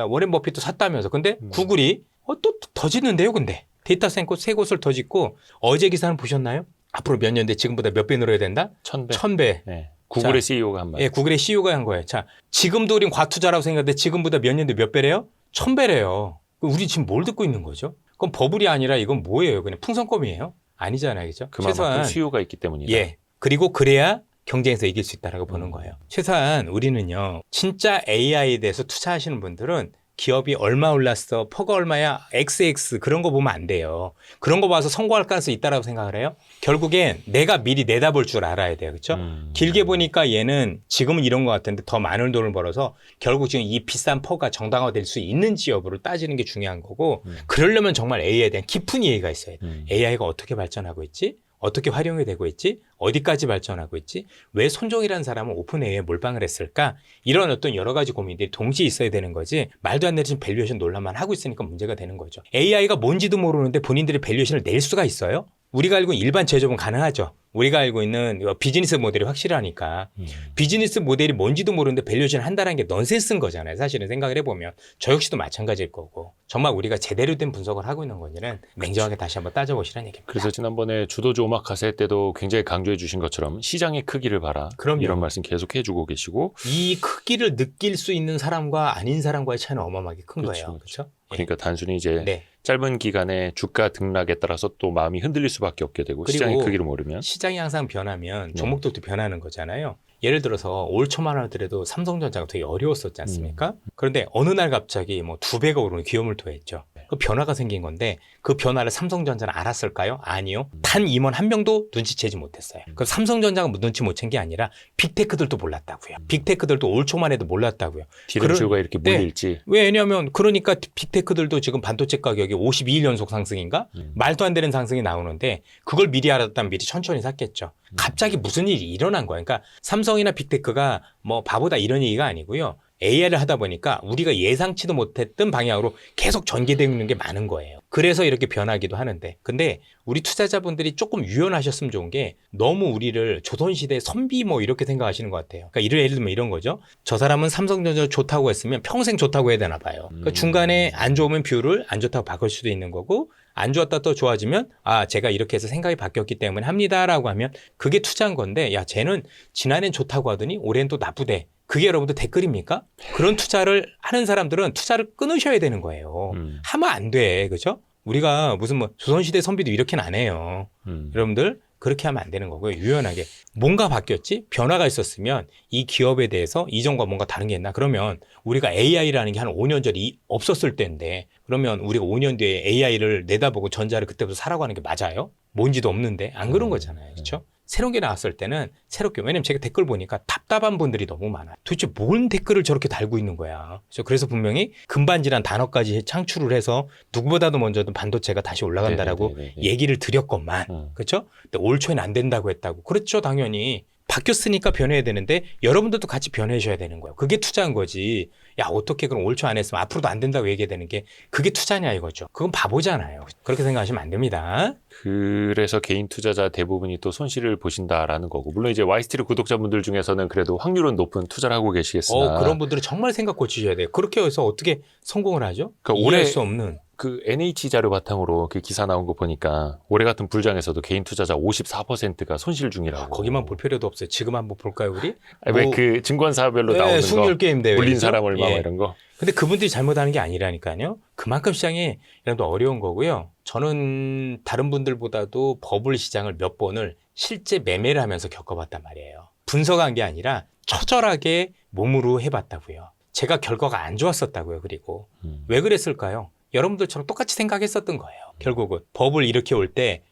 워렌 버핏도 샀다면서. 근데 구글이 또 더 짓는데요, 근데. 데이터 센터 세 곳을 더 짓고 어제 기사는 보셨나요? 앞으로 몇 년 뒤에 지금보다 몇 배 늘어야 된다? 1000배. 1000배. 네. 구글의 자, CEO가 한 말. 예, 구글의 CEO가 한 거예요. 자, 지금도 우린 과투자라고 생각하는데 지금보다 몇 년 뒤에 몇 배래요? 1000배래요. 우리 지금 뭘 듣고 있는 거죠? 그럼 버블이 아니라 이건 뭐예요? 그냥 풍선껌이에요? 아니잖아요, 그죠? 그만큼 수요가 있기 때문이다. 예. 그리고 그래야 경쟁에서 이길 수 있다라고 보는 거예요. 최소한 우리는요, 진짜 AI에 대해서 투자하시는 분들은 기업이 얼마 올랐어, 퍼가 얼마야, XX 그런 거 보면 안 돼요. 그런 거 봐서 성공할 가능성이 있다라고 생각을 해요. 결국엔 내가 미리 내다볼 줄 알아야 돼요. 그렇죠? 길게 보니까 얘는 지금은 이런 것 같은데 더 많은 돈을 벌어서 결국 지금 이 비싼 퍼가 정당화될 수 있는지 여부를 따지는 게 중요한 거고 그러려면 정말 AI에 대한 깊은 이해가 있어야 돼요. AI가 어떻게 발전하고 있지? 어떻게 활용이 되고 있지? 어디까지 발전하고 있지? 왜 손종이라는 사람은 오픈 AI에 몰빵을 했을까? 이런 어떤 여러 가지 고민들이 동시에 있어야 되는 거지. 말도 안 되는 밸류에이션 논란만 하고 있으니까 문제가 되는 거죠. AI가 뭔지도 모르는데 본인들이 밸류에이션을 낼 수가 있어요? 우리가 알고 있는 일반 제조업은 가능하죠. 우리가 알고 있는 비즈니스 모델이 확실하니까 비즈니스 모델이 뭔지도 모르는데 밸류에이션 한다는 게 넌센스인 거잖아요. 사실은 생각을 해보면 저 역시도 마찬가지일 거고 정말 우리가 제대로 된 분석을 하고 있는 건지는 냉정하게 다시 한번 따져보시라는 얘기입니다. 그래서 지난번에 주도주 오마카세 때도 굉장히 강조해 주신 것처럼 시장의 크기를 봐라. 그럼요. 이런 말씀 계속 해주고 계시고 이 크기를 느낄 수 있는 사람과 아닌 사람과의 차이는 어마어마하게 큰 그렇죠, 거예요. 그렇죠? 그러니까 단순히 이제 네. 짧은 기간에 주가 등락에 따라서 또 마음이 흔들릴 수밖에 없게 되고 그리고 시장의 크기를 모르면 시장이 항상 변하면 네. 종목들도 변하는 거잖아요. 예를 들어서 올 초만 하더라도 삼성전자가 되게 어려웠었지 않습니까? 그런데 어느 날 갑자기 뭐 2배가 오르는 기염을 토했죠. 그 변화가 생긴 건데 그 변화를 삼성전자는 알았을까요? 아니요. 단 임원 한 명도 눈치채지 못했어요. 그 삼성전자가 눈치 못 챈 게 아니라 빅테크들도 몰랐다고요. 빅테크들도 올 초만 해도 몰랐다고요. 디램주가 이렇게 네. 몰릴지 왜냐하면 그러니까 빅테크들도 지금 반도체 가격이 52일 연속 상승인가? 말도 안 되는 상승이 나오는데 그걸 미리 알았다면 미리 천천히 샀겠죠. 갑자기 무슨 일이 일어난 거야. 그러니까 삼성이나 빅테크가 뭐 바보다 이런 얘기가 아니고요. AI를 하다 보니까 우리가 예상치도 못했던 방향으로 계속 전개되는 게 많은 거예요. 그래서 이렇게 변하기도 하는데 근데 우리 투자자분들이 조금 유연하셨으면 좋은 게 너무 우리를 조선시대 선비 뭐 이렇게 생각하시는 것 같아요. 그러니까 예를 들면 이런 거죠. 저 사람은 삼성전자 좋다고 했으면 평생 좋다고 해야 되나 봐요. 그러니까 중간에 안 좋으면 뷰를 안 좋다고 바꿀 수도 있는 거고 안 좋았다 또 좋아지면 제가 이렇게 해서 생각이 바뀌었기 때문에 합니다라고 하면 그게 투자인 건데 야 쟤는 지난해는 좋다고 하더니 올해는 또 나쁘대. 그게 여러분들 댓글입니까? 그런 투자를 하는 사람들은 투자를 끊으셔야 되는 거예요. 하면 안 돼. 그죠? 우리가 무슨 뭐 조선시대 선비도 이렇게는 안 해요. 여러분들 그렇게 하면 안 되는 거고요. 유연하게. 뭔가 바뀌었지? 변화가 있었으면 이 기업에 대해서 이전과 뭔가 다른 게 있나? 그러면 우리가 AI라는 게 한 5년 전에 없었을 때인데 그러면 우리가 5년 뒤에 AI를 내다보고 전자를 그때부터 사라고 하는 게 맞아요? 뭔지도 없는데 안 그런 거잖아요. 그렇죠? 새로운 게 나왔을 때는 새롭게 왜냐면 제가 댓글 보니까 답답한 분들이 너무 많아요. 도대체 뭔 댓글을 저렇게 달고 있는 거야. 그래서 분명히 금반지란 단어까지 창출을 해서 누구보다도 먼저 반도체가 다시 올라간다라고 네네네네. 얘기를 드렸건만 그렇죠? 근데 올 초에는 안 된다고 했다고. 그렇죠. 당연히. 바뀌었으니까 변해야 되는데 여러분들도 같이 변해셔야 되는 거예요. 그게 투자인 거지. 야 어떻게 그럼 올 초 안 했으면 앞으로도 안 된다고 얘기해야 되는 게 그게 투자냐 이거죠. 그건 바보잖아요. 그렇게 생각하시면 안 됩니다. 그래서 개인 투자자 대부분이 또 손실을 보신다라는 거고 물론 이제 YST를 구독자분들 중에서는 그래도 확률은 높은 투자를 하고 계시겠으나 그런 분들은 정말 생각 고치셔야 돼요. 그렇게 해서 어떻게 성공을 하죠? 그러니까 이해할 올해 수 없는. 그 NH 자료 바탕으로 그 기사 나온 거 보니까 올해 같은 불장에서도 개인 투자자 54%가 손실 중이라고. 거기만 볼 필요도 없어요. 지금 한번 볼까요 우리? 왜 그 증권사별로 나오는 승률 거 게임 대회 물린 사람 얼마 예. 이런 거. 근데 그분들이 잘못하는 게 아니라니까요. 그만큼 시장이 여러분들 어려운 거고요. 저는 다른 분들보다도 버블 시장을 몇 번을 실제 매매를 하면서 겪어봤단 말이에요. 분석한 게 아니라 처절하게 몸으로 해봤다고요. 제가 결과가 안 좋았었다고요. 그리고 왜 그랬을까요? 여러분들처럼 똑같이 생각했었던 거예요. 결국은 버블 이렇게 올 때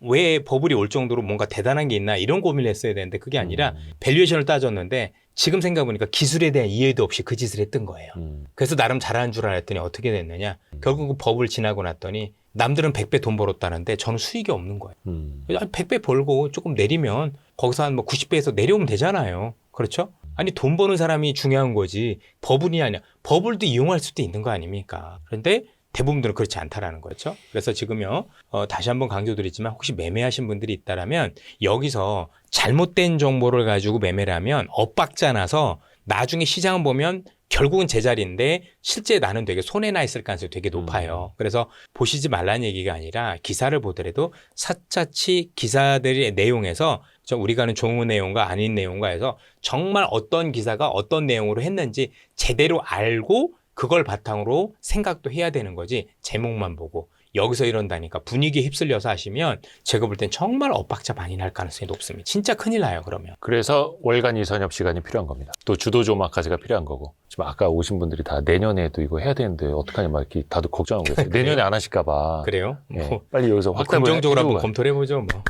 왜 버블이 올 정도로 뭔가 대단한 게 있나 이런 고민을 했어야 되는데 그게 아니라 밸류에이션을 따졌는데 지금 생각해보니까 기술에 대한 이해도 없이 그 짓을 했던 거예요. 그래서 나름 잘하는 줄 알았더니 어떻게 됐느냐. 결국 그 버블 지나고 났더니 남들은 100배 돈 벌었다는데 저는 수익이 없는 거예요. 음. 아니, 100배 벌고 조금 내리면 거기서 한 뭐 90배에서 내려오면 되잖아요. 그렇죠? 아니 돈 버는 사람이 중요한 거지 버블이 아니야. 버블도 이용할 수도 있는 거 아닙니까? 그런데 대부분들은 그렇지 않다라는 거죠. 그래서 지금요 다시 한번 강조드리지만 혹시 매매하신 분들이 있다라면 여기서 잘못된 정보를 가지고 매매를 하면 엇박자 나서 나중에 시장을 보면 결국은 제자리인데 실제 나는 되게 손해나 있을 가능성이 되게 높아요. 그래서 보시지 말라는 얘기가 아니라 기사를 보더라도 샅샅이 기사들의 내용에서 우리가 하는 좋은 내용과 아닌 내용과 해서 정말 어떤 기사가 어떤 내용으로 했는지 제대로 알고 그걸 바탕으로 생각도 해야 되는 거지 제목만 보고 여기서 이런다니까 분위기에 휩쓸려서 하시면 제가 볼 땐 정말 엇박자 많이 날 가능성이 높습니다. 진짜 큰일 나요 그러면. 그래서 월간 이선협 시간이 필요한 겁니다. 또 주도 조마카세가 필요한 거고. 지금 아까 오신 분들이 다 내년에도 이거 해야 되는데 어떡하냐 막 이렇게 다들 걱정하고 있어요. 내년에 안 하실까 봐. 그래요? 예, 뭐, 빨리 여기서 확답을 긍정적으로 한번 해주고 검토를 해보죠 뭐.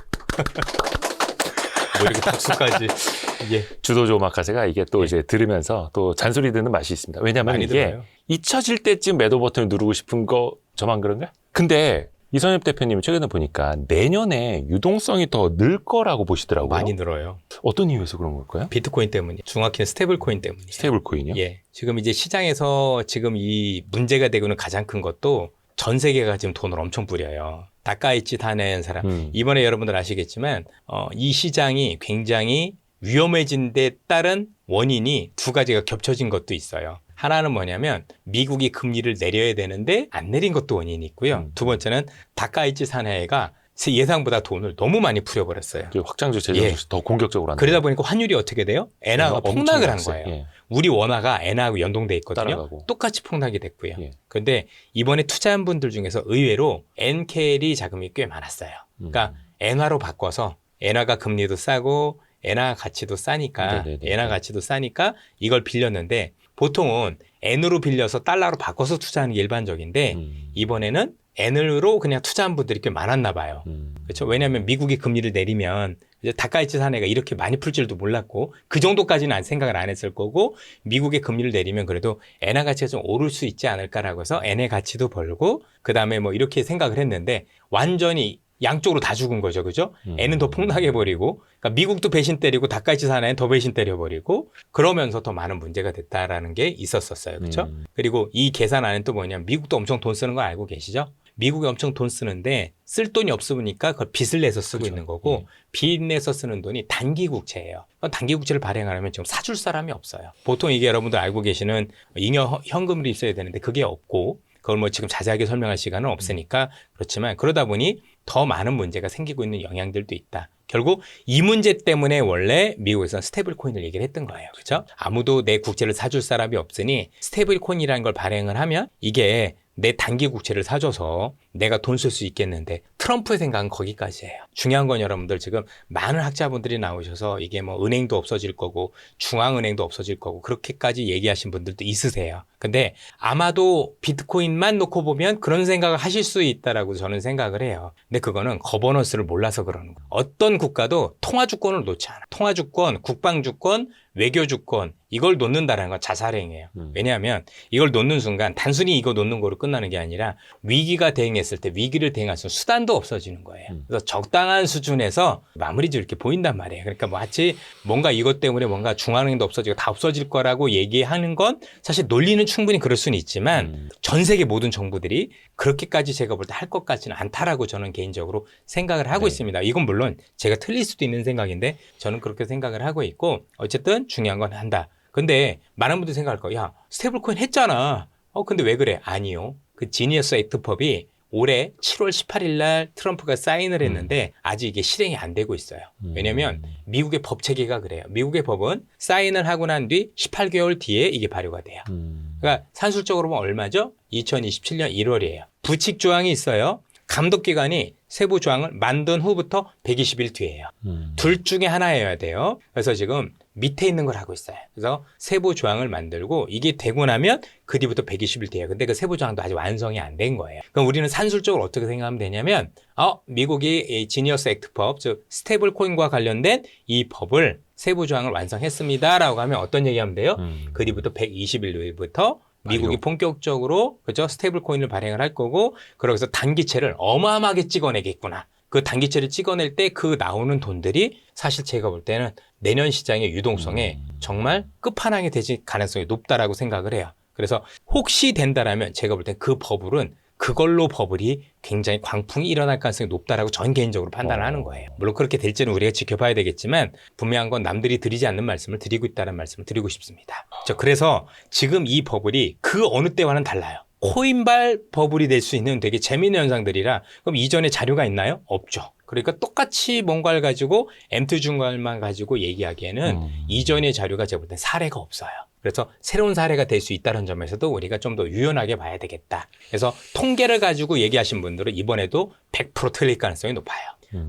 뭐 이렇게 박수까지. 예. 주도 조마카세가 이게 또 예. 이제 들으면서 또 잔소리 듣는 맛이 있습니다. 왜냐면 많이 이게 들어요. 잊혀질 때쯤 매도 버튼을 누르고 싶은 거 저만 그런가? 근데 이선협 대표님이 최근에 보니까 내년에 유동성이 더 늘 거라고 보시더라고요. 많이 늘어요. 어떤 이유에서 그런 걸까요? 비트코인 때문에, 정확히는 스테이블 코인 때문이에요. 스테이블 코인이요? 예. 지금 이제 시장에서 지금 이 문제가 되고 있는 가장 큰 것도 전 세계가 지금 돈을 엄청 뿌려요. 다카이치 타는 사람. 이번에 여러분들 아시겠지만 이 시장이 굉장히 위험해진 데 따른 원인이 두 가지가 겹쳐진 것도 있어요. 하나는 뭐냐면 미국이 금리를 내려야 되는데 안 내린 것도 원인이 있고요. 두 번째는 다카이치 산하회가 예상보다 돈을 너무 많이 풀어버렸어요. 확장주 재정 예. 더 공격적으로 한다. 그러다 보니까 환율이 어떻게 돼요? 엔화가 폭락을 한 거예요. 예. 우리 원화가 엔화하고 연동돼 있거든요. 따라가고. 똑같이 폭락이 됐고요. 예. 그런데 이번에 투자한 분들 중에서 의외로 엔캐리 자금이 꽤 많았어요. 그러니까 엔화로 바꿔서 엔화가 금리도 싸고 엔화 가치도 싸니까 네네네. 엔화 가치도 싸니까 이걸 빌렸는데 보통은 N으로 빌려서 달러로 바꿔서 투자하는 게 일반적인데 이번에는 N으로 그냥 투자한 분들이 꽤 많았나 봐요. 그렇죠? 왜냐하면 미국이 금리를 내리면 이제 다카이치 산해가 이렇게 많이 풀 줄도 몰랐고 그 정도까지는 생각을 안 했을 거고 미국의 금리를 내리면 그래도 엔화 가치가 좀 오를 수 있지 않을까라고 해서 엔의 가치도 벌고 그다음에 뭐 이렇게 생각을 했는데 완전히 양쪽으로 다 죽은 거죠. 그죠? N은 더 폭락해버리고 그러니까 미국도 배신 때리고 다카이치 산하에는 더 배신 때려버리고 그러면서 더 많은 문제가 됐다라는 게 있었어요. 그렇죠? 그리고 이 계산 안에 또 뭐냐면 미국도 엄청 돈 쓰는 거 알고 계시죠? 미국이 엄청 돈 쓰는데 쓸 돈이 없으니까 그걸 빚을 내서 쓰고 그렇죠. 있는 거고 빚 내서 쓰는 돈이 단기 국채예요. 단기 국채를 발행하려면 지금 사줄 사람이 없어요. 보통 이게 여러분들 알고 계시는 잉여 현금으로 있어야 되는데 그게 없고 그걸 뭐 지금 자세하게 설명할 시간은 없으니까 그렇지만 그러다 보니 더 많은 문제가 생기고 있는 영향들도 있다. 결국 이 문제 때문에 원래 미국에서는 스테이블 코인을 얘기를 했던 거예요. 그렇죠? 아무도 내 국채를 사줄 사람이 없으니 스테이블 코인이라는 걸 발행을 하면 이게 내 단기 국채를 사줘서 내가 돈 쓸 수 있겠는데 트럼프의 생각은 거기까지예요. 중요한 건 여러분들 지금 많은 학자분들이 나오셔서 이게 뭐 은행도 없어질 거고 중앙은행도 없어질 거고 그렇게까지 얘기하신 분들도 있으세요. 근데 아마도 비트코인만 놓고 보면 그런 생각을 하실 수 있다라고 저는 생각을 해요. 근데 그거는 거버넌스를 몰라서 그러는 거예요. 어떤 국가도 통화주권을 놓지 않아. 통화주권, 국방주권, 외교주권 이걸 놓는다는 건 자살행위예요. 왜냐하면 이걸 놓는 순간 단순히 이거 놓는 거로 끝나는 게 아니라 위기가 대응했을 때 위기를 대응할 수 있는 수단도 없어지는 거예요. 그래서 적당한 수준에서 마무리지 이렇게 보인단 말이에요. 그러니까 마치 뭔가 이것 때문에 뭔가 중앙은행도 없어지고 다 없어질 거라고 얘기하는 건 사실 논리는 충분히 그럴 수는 있지만 전 세계 모든 정부들이 그렇게까지 제가 볼 때 할 것 같지는 않다라고 저는 개인적으로 생각을 하고 있습니다. 이건 물론 제가 틀릴 수도 있는 생각인데 저는 그렇게 생각을 하고 있고 어쨌든 중요한 건 한다. 근데 많은 분들이 생각할 거야. 야, 스테이블 코인 했잖아. 근데 왜 그래? 아니요. 그 지니어스 액트법이 올해 7월 18일 날 트럼프가 사인을 했는데 아직 이게 실행이 안 되고 있어요. 왜냐면 미국의 법 체계가 그래요. 미국의 법은 사인을 하고 난 뒤 18개월 뒤에 이게 발효가 돼요. 그러니까 산술적으로 보면 얼마죠? 2027년 1월이에요. 부칙 조항이 있어요. 감독기관이 세부 조항을 만든 후부터 120일 뒤에요. 둘 중에 하나여야 돼요. 그래서 지금 밑에 있는 걸 하고 있어요. 그래서 세부 조항을 만들고 이게 되고 나면 그 뒤부터 120일 뒤에요. 근데 그 세부 조항도 아직 완성이 안 된 거예요. 그럼 우리는 산술적으로 어떻게 생각하면 되냐면 미국이 이 지니어스 액트법, 즉 스테이블 코인과 관련된 이 법을 세부 조항을 완성했습니다라고 하면 어떤 얘기하면 돼요? 그 뒤부터 120일 뒤부터 미국이 본격적으로 그죠 스테이블 코인을 발행을 할 거고 그러면서 단기채를 어마어마하게 찍어내겠구나. 그 단기채를 찍어낼 때 그 나오는 돈들이 사실 제가 볼 때는 내년 시장의 유동성에 정말 끝판왕이 되질 가능성이 높다라고 생각을 해요. 그래서 혹시 된다라면 제가 볼 땐 그 버블은 그걸로 버블이 굉장히 광풍이 일어날 가능성이 높다라고 전 개인적으로 판단을 하는 거예요. 물론 그렇게 될지는 우리가 지켜봐야 되겠지만 분명한 건 남들이 드리지 않는 말씀을 드리고 있다는 말씀을 드리고 싶습니다. 그래서 지금 이 버블이 그 어느 때와는 달라요. 코인발 버블이 될 수 있는 되게 재미있는 현상들이라 그럼 이전에 자료가 있나요? 없죠. 그러니까 똑같이 뭔가를 가지고 M2 증권만 가지고 얘기하기에는 이전의 자료가 제가 볼 땐 사례가 없어요. 그래서 새로운 사례가 될 수 있다는 점에서도 우리가 좀 더 유연하게 봐야 되겠다. 그래서 통계를 가지고 얘기하신 분들은 이번에도 100% 틀릴 가능성이 높아요.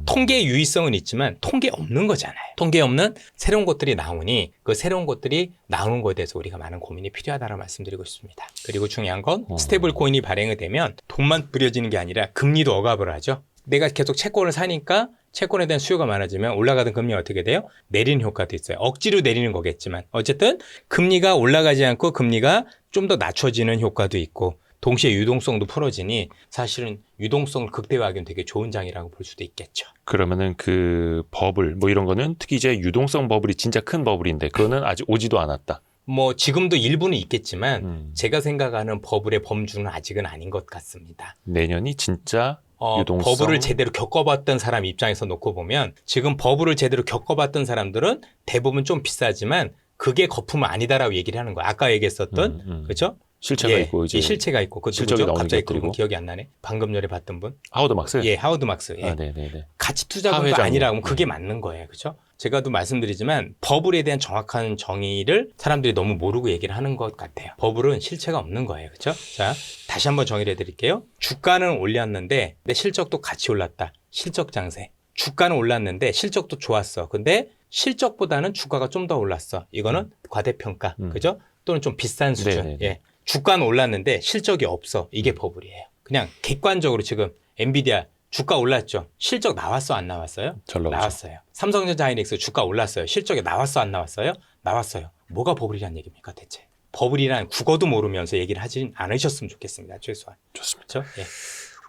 통계의 유의성은 있지만 통계 없는 거잖아요. 통계 없는 새로운 것들이 나오니 그 새로운 것들이 나오는 것에 대해서 우리가 많은 고민이 필요하다는 말씀드리고 싶습니다. 그리고 중요한 건 스테이블 코인이 발행이 되면 돈만 뿌려지는 게 아니라 금리도 억압을 하죠. 내가 계속 채권을 사니까 채권에 대한 수요가 많아지면 올라가던 금리가 어떻게 돼요? 내리는 효과도 있어요. 억지로 내리는 거겠지만 어쨌든 금리가 올라가지 않고 금리가 좀 더 낮춰지는 효과도 있고 동시에 유동성도 풀어지니 사실은 유동성을 극대화하기는 되게 좋은 장이라고 볼 수도 있겠죠. 그러면은 그 버블 뭐 이런 거는 특히 이제 유동성 버블이 진짜 큰 버블인데 그거는 아직 오지도 않았다. 뭐 지금도 일부는 있겠지만 제가 생각하는 버블의 범주는 아직은 아닌 것 같습니다. 내년이 진짜 유동성 버블을 제대로 겪어봤던 사람 입장에서 놓고 보면 지금 버블을 제대로 겪어봤던 사람들은 대부분 좀 비싸지만 그게 거품은 아니다라고 얘기를 하는 거야. 아까 얘기했었던 그렇죠? 실체가 있고 이제 실체가 있고 그 실적이 누구죠? 나오는 갑자기 것들이고. 그분 기억이 안 나네. 방금 전에 봤던 분. 하워드 막스. 예, 하워드 막스. 예. 아, 네네네. 가치 투자금도 사회자님. 아니라고 하면 그게 맞는 거예요. 그렇죠? 제가도 말씀드리지만 버블에 대한 정확한 정의를 사람들이 너무 모르고 얘기를 하는 것 같아요. 버블은 실체가 없는 거예요. 그렇죠? 자, 다시 한번 정의를 해드릴게요. 주가는 올렸는데 내 실적도 같이 올랐다. 실적 장세. 주가는 올랐는데 실적도 좋았어. 근데 실적보다는 주가가 좀 더 올랐어. 이거는 과대평가. 그죠? 또는 좀 비싼 수준. 네네네. 예. 주가는 올랐는데 실적이 없어. 이게 버블이에요. 그냥 객관적으로 지금 엔비디아 주가 올랐죠. 실적 나왔어 안 나왔어요? 잘 나오죠. 나왔어요. 삼성전자 하이닉스 주가 올랐어요. 실적이 나왔어 안 나왔어요? 나왔어요. 뭐가 버블이란 얘기입니까 대체? 버블이란 국어도 모르면서 얘기를 하진 않으셨으면 좋겠습니다. 최소한. 좋습니다. 그렇죠? 예.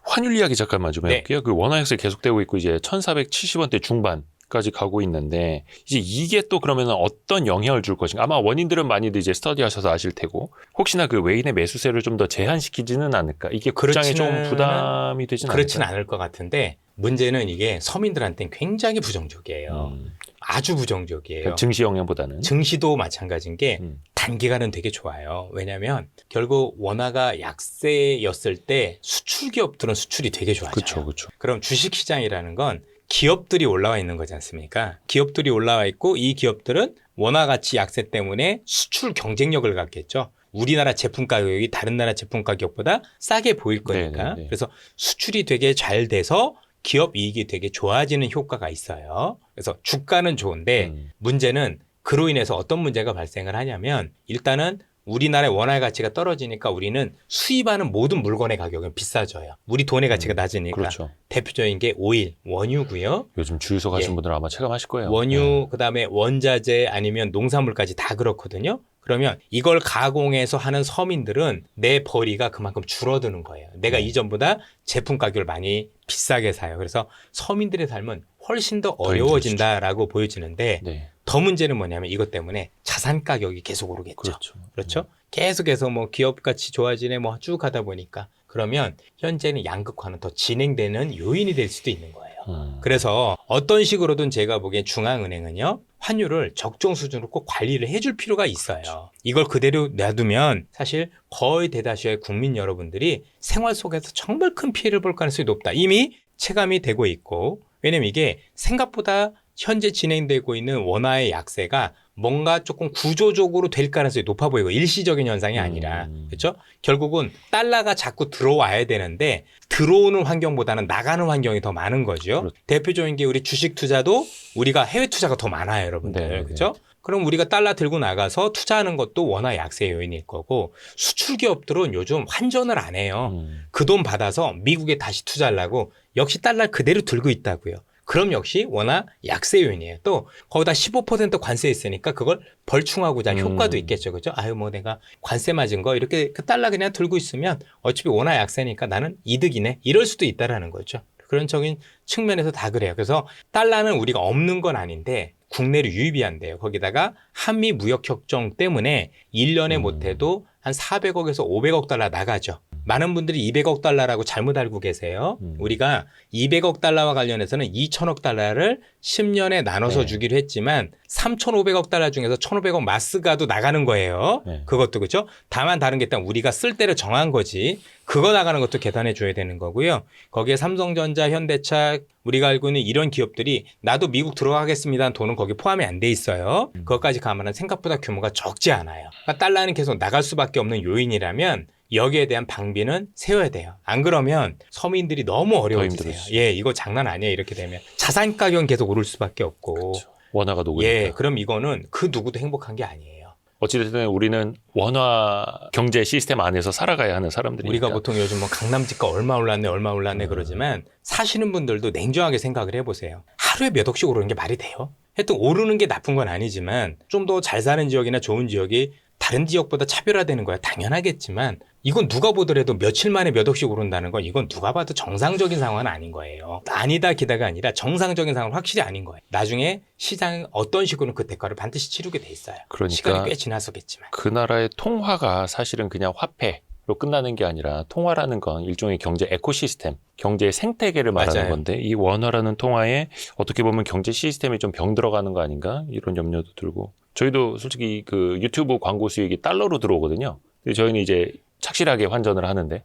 환율 이야기 잠깐만 좀 네. 해볼게요. 그 원화 약세 계속되고 있고 이제 1,470원대 중반까지 가고 있는데 이제 이게 또 그러면 어떤 영향을 줄 것인가? 아마 원인들은 많이들 이제 스터디하셔서 아실 테고 혹시나 그 외인의 매수세를 좀 더 제한시키지는 않을까? 이게 국장에 좀 부담이 되지는 않을까? 그렇진 않을 것 같은데 문제는 이게 서민들한테는 굉장히 부정적이에요. 아주 부정적이에요. 그러니까 증시 영향보다는 증시도 마찬가지인 게 단기간은 되게 좋아요. 왜냐하면 결국 원화가 약세였을 때 수출 기업들은 수출이 되게 좋아져요. 그렇죠, 그렇죠. 그럼 주식시장이라는 건 기업들이 올라와 있는 거지 않습니까? 기업들이 올라와 있고 이 기업들은 원화 가치 약세 때문에 수출 경쟁력을 갖겠죠. 우리나라 제품 가격이 다른 나라 제품 가격보다 싸게 보일 거니까. 네네네. 그래서 수출이 되게 잘 돼서 기업 이익이 되게 좋아지는 효과가 있어요. 그래서 주가는 좋은데 문제는 그로 인해서 어떤 문제가 발생을 하냐면 일단은 우리나라의 원화의 가치가 떨어지니까 우리는 수입하는 모든 물건의 가격은 비싸져요. 우리 돈의 가치가 낮으니까. 그렇죠. 대표적인 게 오일, 원유고요. 요즘 주유소 가신 예. 분들은 아마 체감하실 거예요. 원유, 그다음에 원자재 아니면 농산물까지 다 그렇거든요. 그러면 이걸 가공해서 하는 서민들은 내 벌이가 그만큼 줄어드는 거예요. 내가 이전보다 제품 가격을 많이 비싸게 사요. 그래서 서민들의 삶은 훨씬 더 어려워진다라고 보여지는데 네. 더 문제는 뭐냐면 이것 때문에 자산 가격이 계속 오르겠죠. 그렇죠. 그렇죠? 계속해서 뭐 기업 가치 좋아지네 뭐 쭉 하다 보니까 그러면 현재는 양극화는 더 진행되는 요인이 될 수도 있는 거예요. 그래서 어떤 식으로든 제가 보기엔 중앙은행은요 환율을 적정 수준으로 꼭 관리를 해줄 필요가 있어요. 이걸 그대로 놔두면 사실 거의 대다수의 국민 여러분들이 생활 속에서 정말 큰 피해를 볼 가능성이 높다. 이미 체감이 되고 있고 왜냐면 이게 생각보다 현재 진행되고 있는 원화의 약세가 뭔가 조금 구조적으로 될 가능성이 높아 보이고 일시적인 현상이 아니라 그렇죠? 결국은 달러가 자꾸 들어와야 되는데 들어오는 환경보다는 나가는 환경이 더 많은 거죠. 그렇죠. 대표적인 게 우리 주식 투자도 우리가 해외 투자가 더 많아요, 여러분들. 네, 그렇죠? 그럼 우리가 달러 들고 나가서 투자하는 것도 원화 약세 요인일 거고 수출 기업들은 요즘 환전을 안 해요. 그 돈 받아서 미국에 다시 투자하려고 역시 달러 그대로 들고 있다고요. 그럼 역시 워낙 약세 요인이에요. 또 거기다 15% 관세 있으니까 그걸 벌충하고자 효과도 있겠죠. 그죠? 아유 뭐 내가 관세 맞은 거 이렇게 그 달러 그냥 들고 있으면 어차피 워낙 약세니까 나는 이득이네. 이럴 수도 있다라는 거죠. 그런 적인 측면에서 다 그래요. 그래서 달러는 우리가 없는 건 아닌데 국내로 유입이 안 돼요. 거기다가 한미 무역 협정 때문에 1년에 못해도 한 400억에서 500억 달러 나가죠. 많은 분들이 200억 달러라고 잘못 알고 계세요. 우리가 200억 달러와 관련해서는 2천억 달러를 10년에 나눠서 네. 주기로 했지만 3,500억 달러 중에서 1,500억 마스가도 나가는 거예요. 네. 그것도 그렇죠. 다만 다른 게 일단 우리가 쓸 때를 정한 거지. 그거 나가는 것도 계산해 줘야 되는 거고요. 거기에 삼성전자, 현대차 우리가 알고 있는 이런 기업들이 나도 미국 들어가겠습니다는 돈은 거기 포함이 안 돼 있어요. 그것까지 감안하면 생각보다 규모가 적지 않아요. 그러니까 달러는 계속 나갈 수밖에 없는 요인이라면 여기에 대한 방비는 세워야 돼요. 안 그러면 서민들이 너무 어려워지세요. 힘들어지죠. 예, 이거 장난 아니에요. 이렇게 되면 자산 가격은 계속 오를 수밖에 없고. 그렇죠. 원화가 녹으니까. 예, 그럼 이거는 그 누구도 행복한 게 아니에요. 어찌됐든 우리는 원화 경제 시스템 안에서 살아가야 하는 사람들이니까. 우리가 보통 요즘 뭐 강남 집값 얼마 올랐네 그러지만 사시는 분들도 냉정하게 생각을 해보세요. 하루에 몇 억씩 오르는 게 말이 돼요? 하여튼 오르는 게 나쁜 건 아니지만 좀 더 잘 사는 지역이나 좋은 지역이 다른 지역보다 차별화되는 거야. 당연하겠지만 이건 누가 보더라도 며칠 만에 몇 억씩 오른다는 건 이건 누가 봐도 정상적인 상황은 아닌 거예요. 아니다 기다가 아니라 정상적인 상황은 확실히 아닌 거예요. 나중에 시장 어떤 식으로는 그 대가를 반드시 치르게 돼 있어요. 그러니까 시간이 꽤 지나서겠지만. 그 나라의 통화가 사실은 그냥 화폐로 끝나는 게 아니라 통화라는 건 일종의 경제 에코시스템, 경제 생태계를 말하는 맞아요. 건데 이 원화라는 통화에 어떻게 보면 경제 시스템이 좀 병 들어가는 거 아닌가 이런 염려도 들고 저희도 솔직히 그 유튜브 광고 수익이 달러로 들어오거든요. 근데 저희는 이제 착실하게 환전을 하는데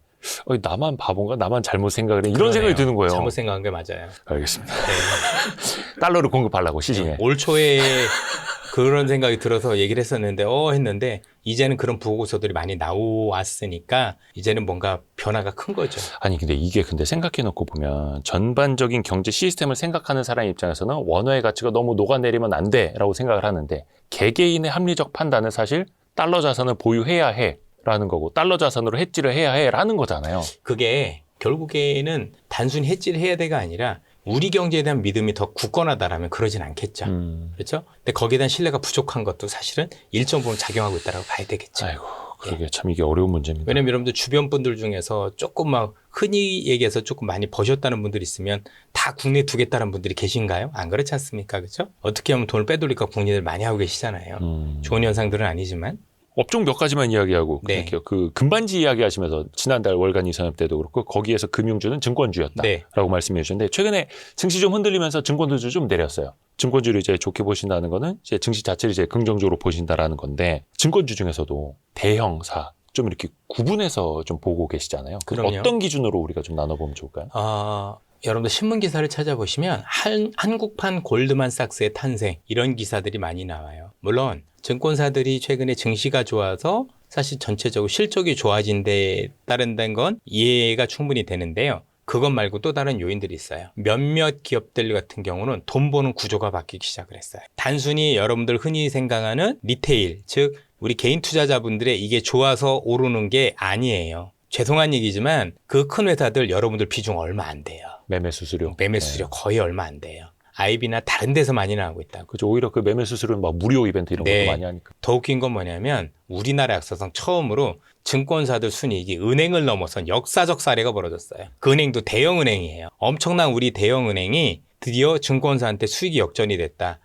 나만 바본가? 나만 잘못 생각을 해? 이런 그러네요. 생각이 드는 거예요. 잘못 생각한 게 맞아요. 알겠습니다. 네. 달러를 공급하려고 시중에. 올 초에 그런 생각이 들어서 얘기를 했었는데 했는데 이제는 그런 보고서들이 많이 나왔으니까 이제는 뭔가 변화가 큰 거죠. 아니 근데 이게 생각해 놓고 보면 전반적인 경제 시스템을 생각하는 사람 입장에서는 원화의 가치가 너무 녹아내리면 안 돼라고 생각을 하는데 개개인의 합리적 판단은 사실 달러 자산을 보유해야 해라는 거고 달러 자산으로 해지를 해야 해라는 거잖아요. 그게 결국에는 단순히 해지를 해야 돼가 아니라 우리 경제에 대한 믿음이 더 굳건하다라면 그러진 않겠죠. 그렇죠? 근데 거기에 대한 신뢰가 부족한 것도 사실은 일정 부분 작용하고 있다고 봐야 되겠죠. 아이고 그러게 참 이게 어려운 문제입니다. 왜냐면 여러분들 주변 분들 중에서 조금 막 흔히 얘기해서 조금 많이 버셨다는 분들 있으면 다 국내 두겠다는 분들이 계신가요? 안 그렇지 않습니까? 그렇죠? 어떻게 하면 돈을 빼돌릴까 국내들 많이 하고 계시잖아요. 좋은 현상들은 아니지만. 업종 몇 가지만 이야기하고 네. 그럴게요. 그 금반지 이야기하시면서 지난달 월간 이선협 때도 그렇고 거기에서 금융주는 증권주였다라고 네. 말씀해 주셨는데 최근에 증시 좀 흔들리면서 증권주도 좀 내렸어요. 증권주를 이제 좋게 보신다는 거는 이제 증시 자체를 이제 긍정적으로 보신다라는 건데 증권주 중에서도 대형사 좀 이렇게 구분해서 좀 보고 계시잖아요. 그럼요. 어떤 기준으로 우리가 좀 나눠보면 좋을까요? 여러분들 신문 기사를 찾아보시면 한국판 골드만삭스의 탄생 이런 기사들이 많이 나와요. 물론 증권사들이 최근에 증시가 좋아서 사실 전체적으로 실적이 좋아진 데 따른다는 건 이해가 충분히 되는데요. 그것 말고 또 다른 요인들이 있어요. 몇몇 기업들 같은 경우는 돈 버는 구조가 바뀌기 시작을 했어요. 단순히 여러분들 흔히 생각하는 리테일, 즉 우리 개인 투자자분들의 이게 좋아서 오르는 게 아니에요. 죄송한 얘기지만 그 큰 회사들 여러분들 비중 얼마 안 돼요. 매매 수수료. 매매 수수료 거의 얼마 안 돼요. 아이비나 다른 데서 많이 나오고 있다고. 그죠. 오히려 그 매매 수수료는 막 무료 이벤트 이런 네. 것도 많이 하니까. 더 웃긴 건 뭐냐면 우리나라 역사상 처음으로 증권사들 순이익이 은행을 넘어선 역사적 사례가 벌어졌어요. 그 은행도 대형 은행이에요. 엄청난 우리 대형 은행이 드디어 증권사한테 수익이 역전이 됐다.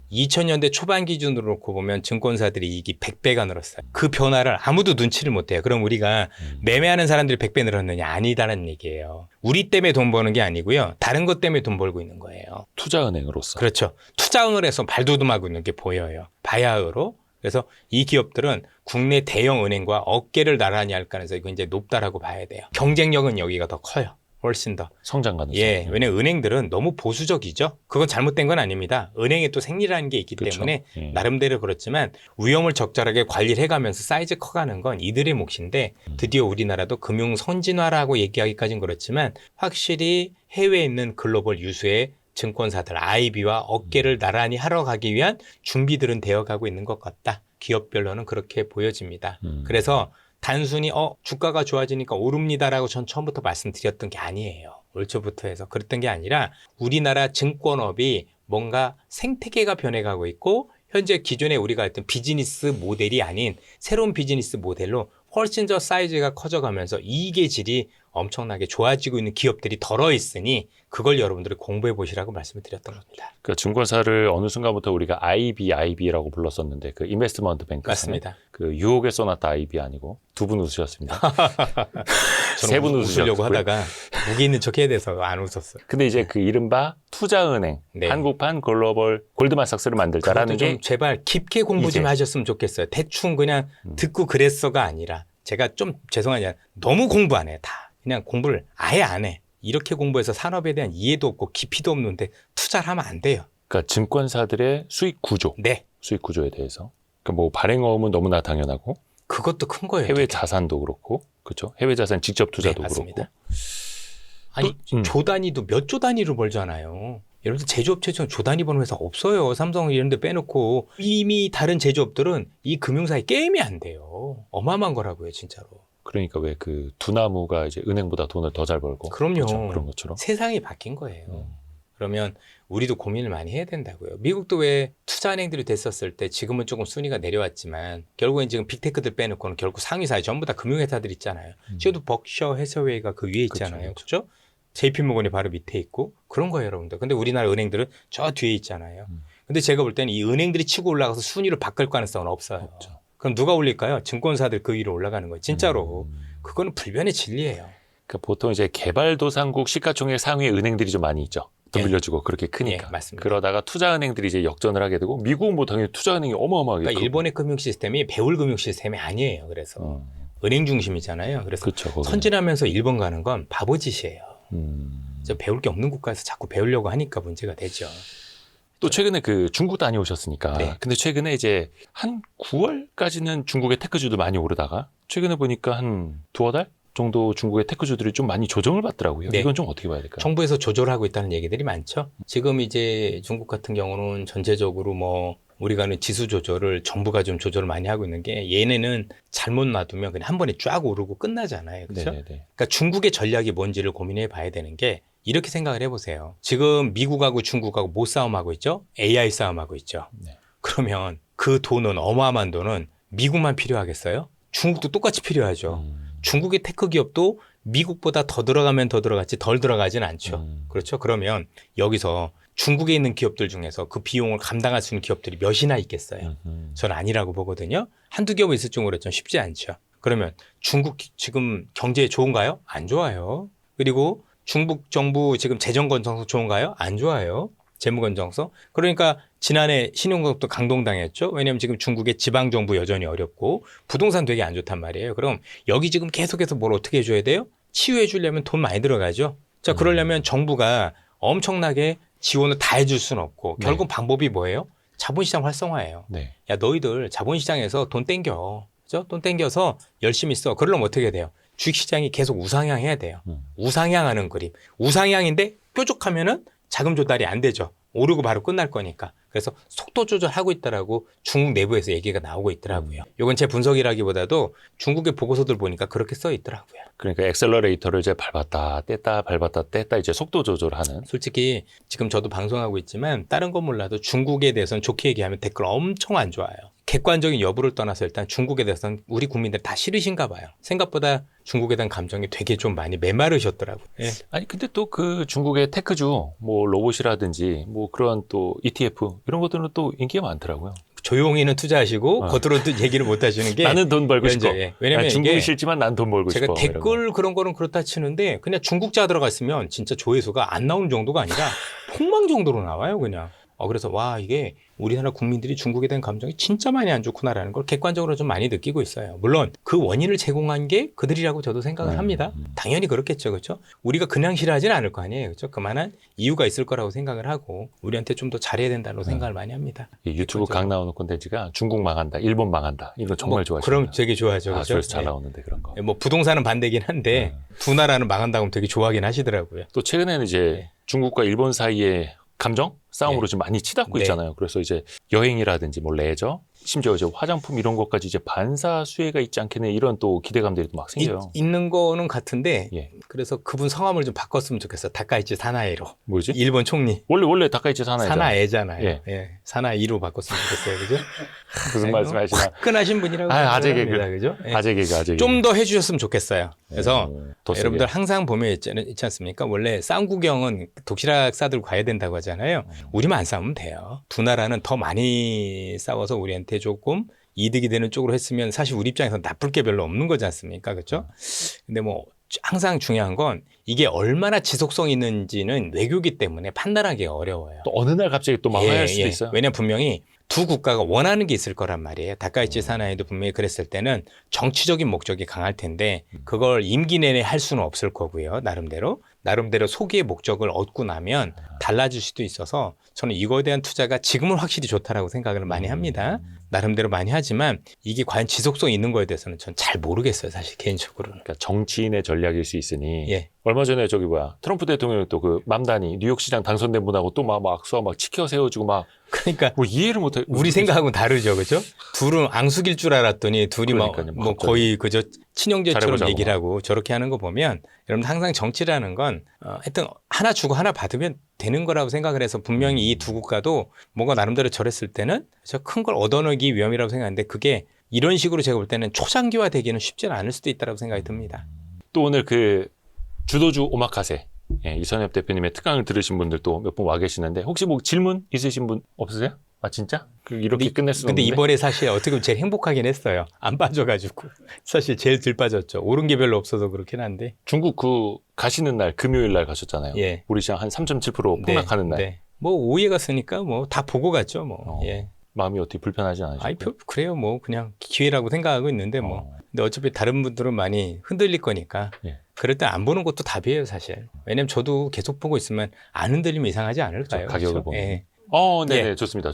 2000년대 초반 기준으로 놓고 보면 증권사들의 이익이 100배가 늘었어요. 그 변화를 아무도 눈치를 못해요. 그럼 우리가 매매하는 사람들이 100배 늘었느냐? 아니다라는 얘기예요. 우리 때문에 돈 버는 게 아니고요. 다른 것 때문에 돈 벌고 있는 거예요. 투자은행으로서. 그렇죠. 투자은을 해서 발돋움하고 있는 게 보여요. 바야흐로. 그래서 이 기업들은 국내 대형 은행과 어깨를 나란히 할 가능성이 굉장히 높다라고 봐야 돼요. 경쟁력은 여기가 더 커요. 훨씬 더. 성장 가능성. 예, 왜냐면 은행들은 너무 보수적이죠. 그건 잘못된 건 아닙니다. 은행에 또 생리라는 게 있기 그렇죠. 때문에 예. 나름대로 그렇지만 위험을 적절하게 관리를 해가면서 사이즈 커가는 건 이들의 몫인데 드디어 우리나라도 금융 선진화라고 얘기하기까지는 그렇지만 확실히 해외에 있는 글로벌 유수의 증권사들 아이비와 어깨를 나란히 하러 가기 위한 준비들은 되어가고 있는 것 같다. 기업별로는 그렇게 보여집니다. 그래서 단순히 주가가 좋아지니까 오릅니다라고 전 처음부터 말씀드렸던 게 아니에요. 올 초부터 해서 그랬던 게 아니라 우리나라 증권업이 뭔가 생태계가 변해가고 있고 현재 기존에 우리가 했던 비즈니스 모델이 아닌 새로운 비즈니스 모델로 훨씬 더 사이즈가 커져가면서 이익의 질이 엄청나게 좋아지고 있는 기업들이 덜어 있으니 그걸 여러분들이 공부해 보시라고 말씀을 드렸던 겁니다. 그 증권사를 어느 순간부터 우리가 IB라고 불렀었는데 그 인베스트먼트 뱅크 맞습니다. 그 유혹의 소나타 IB 아니고 두 분 웃으셨습니다. 세 저는 분 웃으려고 웃으셨고요. 하다가 무기 있는 척 해야 돼서 안 웃었어요. 근데 이제 그 이른바 투자은행, 네. 한국판 글로벌 골드만삭스를 만들자라는 그것도 좀 게 제발 깊게 공부 좀 이제. 하셨으면 좋겠어요. 대충 그냥 듣고 그랬어가 아니라 제가 좀 죄송하지만 너무 공부 안 해. 다 그냥 공부를 아예 안 해. 이렇게 공부해서 산업에 대한 이해도 없고 깊이도 없는데 투자를 하면 안 돼요. 그러니까 증권사들의 수익 구조, 네. 수익 구조에 대해서. 그러니까 뭐 발행어음은 너무나 당연하고 그것도 큰 거예요. 해외 되게. 자산도 그렇고, 그렇죠? 해외 자산 직접 투자도 네, 맞습니다. 그렇고. 아니 또, 조 단위도 몇 조 단위로 벌잖아요. 예를 들어 제조업체에서는 조 단위 버는 회사 없어요. 삼성 이런 데 빼놓고 이미 다른 제조업들은 이 금융사에 게임이 안 돼요. 어마어마한 거라고요, 진짜로. 그러니까 왜 그 두나무가 이제 은행보다 돈을 더 잘 벌고. 그럼요. 그렇죠? 그런 것처럼. 세상이 바뀐 거예요. 그러면 우리도 고민을 많이 해야 된다고요. 미국도 왜 투자은행들이 됐었을 때 지금은 조금 순위가 내려왔지만 결국엔 지금 빅테크들 빼놓고는 결국 상위사에 전부 다 금융회사들 있잖아요. 지금도 벅셔 해서웨이가 그 위에 있잖아요. 그렇죠? JP모건이 바로 밑에 있고 그런 거예요, 여러분들. 근데 우리나라 은행들은 저 뒤에 있잖아요. 근데 제가 볼 때는 이 은행들이 치고 올라가서 순위를 바꿀 가능성은 없어요. 없죠. 그럼 누가 올릴까요? 증권사들 그 위로 올라가는 거예요. 진짜로. 그거는 불변의 진리예요. 그러니까 보통 이제 개발도상국 시가총액 상위에 은행들이 좀 많이 있죠. 더 예. 빌려주고 그렇게 크니까. 예, 맞습니다. 그러다가 투자은행들이 이제 역전을 하게 되고 미국은 뭐 당연히 투자은행이 어마어마하게 그러니까 크고. 일본의 금융 시스템이 배울 금융 시스템이 아니에요. 그래서 은행 중심이잖아요. 그래서 그렇죠. 거기는. 선진하면서 일본 가는 건 바보짓이에요. 음. 배울 게 없는 국가에서 자꾸 배우려고 하니까 문제가 되죠. 또 최근에 그 중국 다녀오셨으니까. 네. 근데 최근에 이제 한 9월까지는 중국의 테크주도 많이 오르다가 최근에 보니까 한 두어 달 정도 중국의 테크주들이 좀 많이 조정을 받더라고요. 네. 이건 좀 어떻게 봐야 될까요? 정부에서 조절하고 있다는 얘기들이 많죠. 지금 이제 중국 같은 경우는 전체적으로 뭐 우리가 하는 지수 조절을 정부가 좀 조절을 많이 하고 있는 게 얘네는 잘못 놔두면 그냥 한 번에 쫙 오르고 끝나잖아요. 그렇죠? 네네네. 그러니까 중국의 전략이 뭔지를 고민해 봐야 되는 게 이렇게 생각을 해보세요. 지금 미국하고 중국하고 뭐 싸움하고 있죠? AI 싸움하고 있죠. 네. 그러면 그 돈은 어마어마한 돈은 미국만 필요하겠어요? 중국도 똑같이 필요하죠. 중국의 테크 기업도 미국보다 더 들어가면 더 들어갔지 덜 들어가진 않죠. 그렇죠? 그러면 여기서 중국에 있는 기업들 중에서 그 비용을 감당할 수 있는 기업들이 몇이나 있겠어요? 저는 아니라고 보거든요. 한두 기업 있을 정도로 좀 쉽지 않죠. 그러면 중국 지금 경제 좋은가요? 안 좋아요. 그리고 중국 정부 지금 재정 건전성 좋은가요? 안 좋아요. 재무 건전성. 그러니까 지난해 신용등급도 강동당했죠. 왜냐하면 지금 중국의 지방 정부 여전히 어렵고 부동산 되게 안 좋단 말이에요. 그럼 여기 지금 계속해서 뭘 어떻게 해줘야 돼요? 치유해 주려면 돈 많이 들어가죠. 자, 그러려면 정부가 엄청나게 지원을 다 해줄 수는 없고 결국 방법이 뭐예요? 자본시장 활성화예요. 네. 야, 너희들 자본시장에서 돈 땡겨. 그죠? 돈 땡겨서 열심히 써. 그러려면 어떻게 돼요? 주식시장이 계속 우상향해야 돼요. 우상향하는 그림. 우상향인데 뾰족하면은 자금 조달이 안 되죠. 오르고 바로 끝날 거니까. 그래서 속도 조절하고 있다라고 중국 내부에서 얘기가 나오고 있더라고요. 이건 제 분석이라기보다도 중국의 보고서들 보니까 그렇게 써 있더라고요. 그러니까 엑셀러레이터를 이제 밟았다 뗐다 이제 속도 조절하는. 솔직히 지금 저도 방송하고 있지만 다른 건 몰라도 중국에 대해서는 좋게 얘기하면 댓글 엄청 안 좋아요. 객관적인 여부를 떠나서 일단 중국에 대해서는 우리 국민들 다 싫으신가 봐요. 생각보다 중국에 대한 감정이 되게 좀 많이 메마르셨더라고요. 예. 아니 근데 또 그 중국의 테크주 뭐 로봇이라든지 뭐 그런 또 ETF 이런 것들은 또 인기가 많더라고요. 조용히는 투자하시고 겉으로도 얘기를 못 하시는 게 나는 돈 벌고 싶어. 현재, 예. 왜냐면 아니, 중국이 이게 싫지만 난 돈 벌고 제가 싶어. 이런 거. 댓글 그런 거는 그렇다 치는데 그냥 중국자 들어갔으면 진짜 조회수가 안 나오는 정도가 아니라 폭망 정도로 나와요 그냥. 그래서 와 이게 우리나라 국민들이 중국에 대한 감정이 진짜 많이 안 좋구나라는 걸 객관적으로 좀 많이 느끼고 있어요. 물론 그 원인을 제공한 게 그들이라고 저도 생각을 합니다. 당연히 그렇겠죠. 그렇죠? 우리가 그냥 싫어하지는 않을 거 아니에요. 그렇죠? 그만한 이유가 있을 거라고 생각을 하고 우리한테 좀 더 잘해야 된다고 생각을 많이 합니다. 이 유튜브 강 나오는 콘텐츠가 중국 망한다, 일본 망한다 이거 정말 좋아하시죠. 그럼 되게 좋아하죠. 그렇죠? 그래서 잘 네. 나오는데 그런 거. 뭐 부동산은 반대긴 한데 두 나라는 망한다고 하면 되게 좋아하긴 하시더라고요. 또 최근에는 이제 네. 중국과 일본 사이에 감정 싸움으로 네. 좀 많이 치닫고 네. 있잖아요. 그래서 이제 여행이라든지 뭐 레저 심지어 저 화장품 이런 것까지 이제 반사수혜가 있지 않겠네 이런 또 기대감들이 막 생겨요. 있는 거는 같은데 예. 그래서 그분 성함을 좀 바꿨으면 좋겠어. 다카이치 사나에로. 뭐지? 일본 총리. 원래 다카이치 사나이잖아요. 사나에잖아요. 예. 예. 사나이로 바꿨으면 좋겠어요. 그죠? 무슨 말씀하시나? 화끈하신 분이라고 아재 생각합니다. 그죠? 예. 아재 개그. 좀 더 해주셨으면 좋겠어요. 그래서 더 세게. 여러분들 항상 보면 있지 않습니까? 원래 싸움 구경은 도시락 싸들고 가야 된다고 하잖아요. 우리만 안 싸우면 돼요. 두 나라는 더 많이 싸워서 우리한테 조금 이득이 되는 쪽으로 했으면 사실 우리 입장에서 나쁠 게 별로 없는 거지 않습니까? 그렇죠? 근데 뭐 항상 중요한 건 이게 얼마나 지속성 있는지는 외교기 때문에 판단하기가 어려워요. 또 어느 날 갑자기 또 망할 수도 있어요. 왜냐면 분명히 두 국가가 원하는 게 있을 거란 말이에요. 다카이치 사나이도 분명히 그랬을 때는 정치적인 목적이 강할 텐데 그걸 임기 내내 할 수는 없을 거고요. 나름대로 소기의 목적을 얻고 나면 달라질 수도 있어서 저는 이거에 대한 투자가 지금은 확실히 좋다라고 생각을 많이 합니다. 나름대로 많이 하지만 이게 과연 지속성이 있는 거에 대해서는 전 잘 모르겠어요. 사실 개인적으로는. 그러니까 정치인의 전략일 수 있으니 예. 얼마 전에 저기 뭐야 트럼프 대통령이 또 그 맘다니 뉴욕시장 당선된 분하고 또 막 악수와 막 치켜 세워주고 막 그러니까 뭐 이해를 못해. 우리 생각하고는 다르죠, 그죠? 둘은 앙숙일 줄 알았더니 둘이 그러니까요, 뭐 갑자기. 거의 그저 친형제처럼 잘해보자고 얘기를 하고 저렇게 하는 거 보면 여러분 항상 정치라는 건 하여튼 하나 주고 하나 받으면 되는 거라고 생각을 해서 분명히 이 두 국가도 뭔가 나름대로 저랬을 때는 저 큰 걸 얻어내기 위험이라고 생각하는데 그게 이런 식으로 제가 볼 때는 초장기화 되기는 쉽지는 않을 수도 있다고 생각이 듭니다. 또 오늘 그 주도주 오마카세 이선엽 대표님의 특강을 들으신 분들 또 몇 분 와 계시는데 혹시 뭐 질문 있으신 분 없으세요? 아 진짜? 이렇게 끝낼 수는 근데 없는데? 이번에 사실 어떻게 보면 제일 행복하긴 했어요. 안 빠져가지고 사실 제일 덜 빠졌죠. 오른 게 별로 없어서 그렇긴 한데. 중국 그 가시는 날 금요일 날 가셨잖아요. 예. 우리 시장 한 3.7% 폭락하는 날. 네. 뭐 오후에 갔으니까 뭐 다 보고 갔죠. 뭐. 예. 마음이 어떻게 불편하지 않으셨어요? 아이 그래요. 뭐 그냥 기회라고 생각하고 있는데 뭐. 근데 어차피 다른 분들은 많이 흔들릴 거니까. 예. 그럴 때 안 보는 것도 답이에요, 사실. 왜냐면 저도 계속 보고 있으면 안 흔들리면 이상하지 않을까요? 그렇죠, 가격을 그렇죠? 보면. 예. 네네 예. 좋습니다.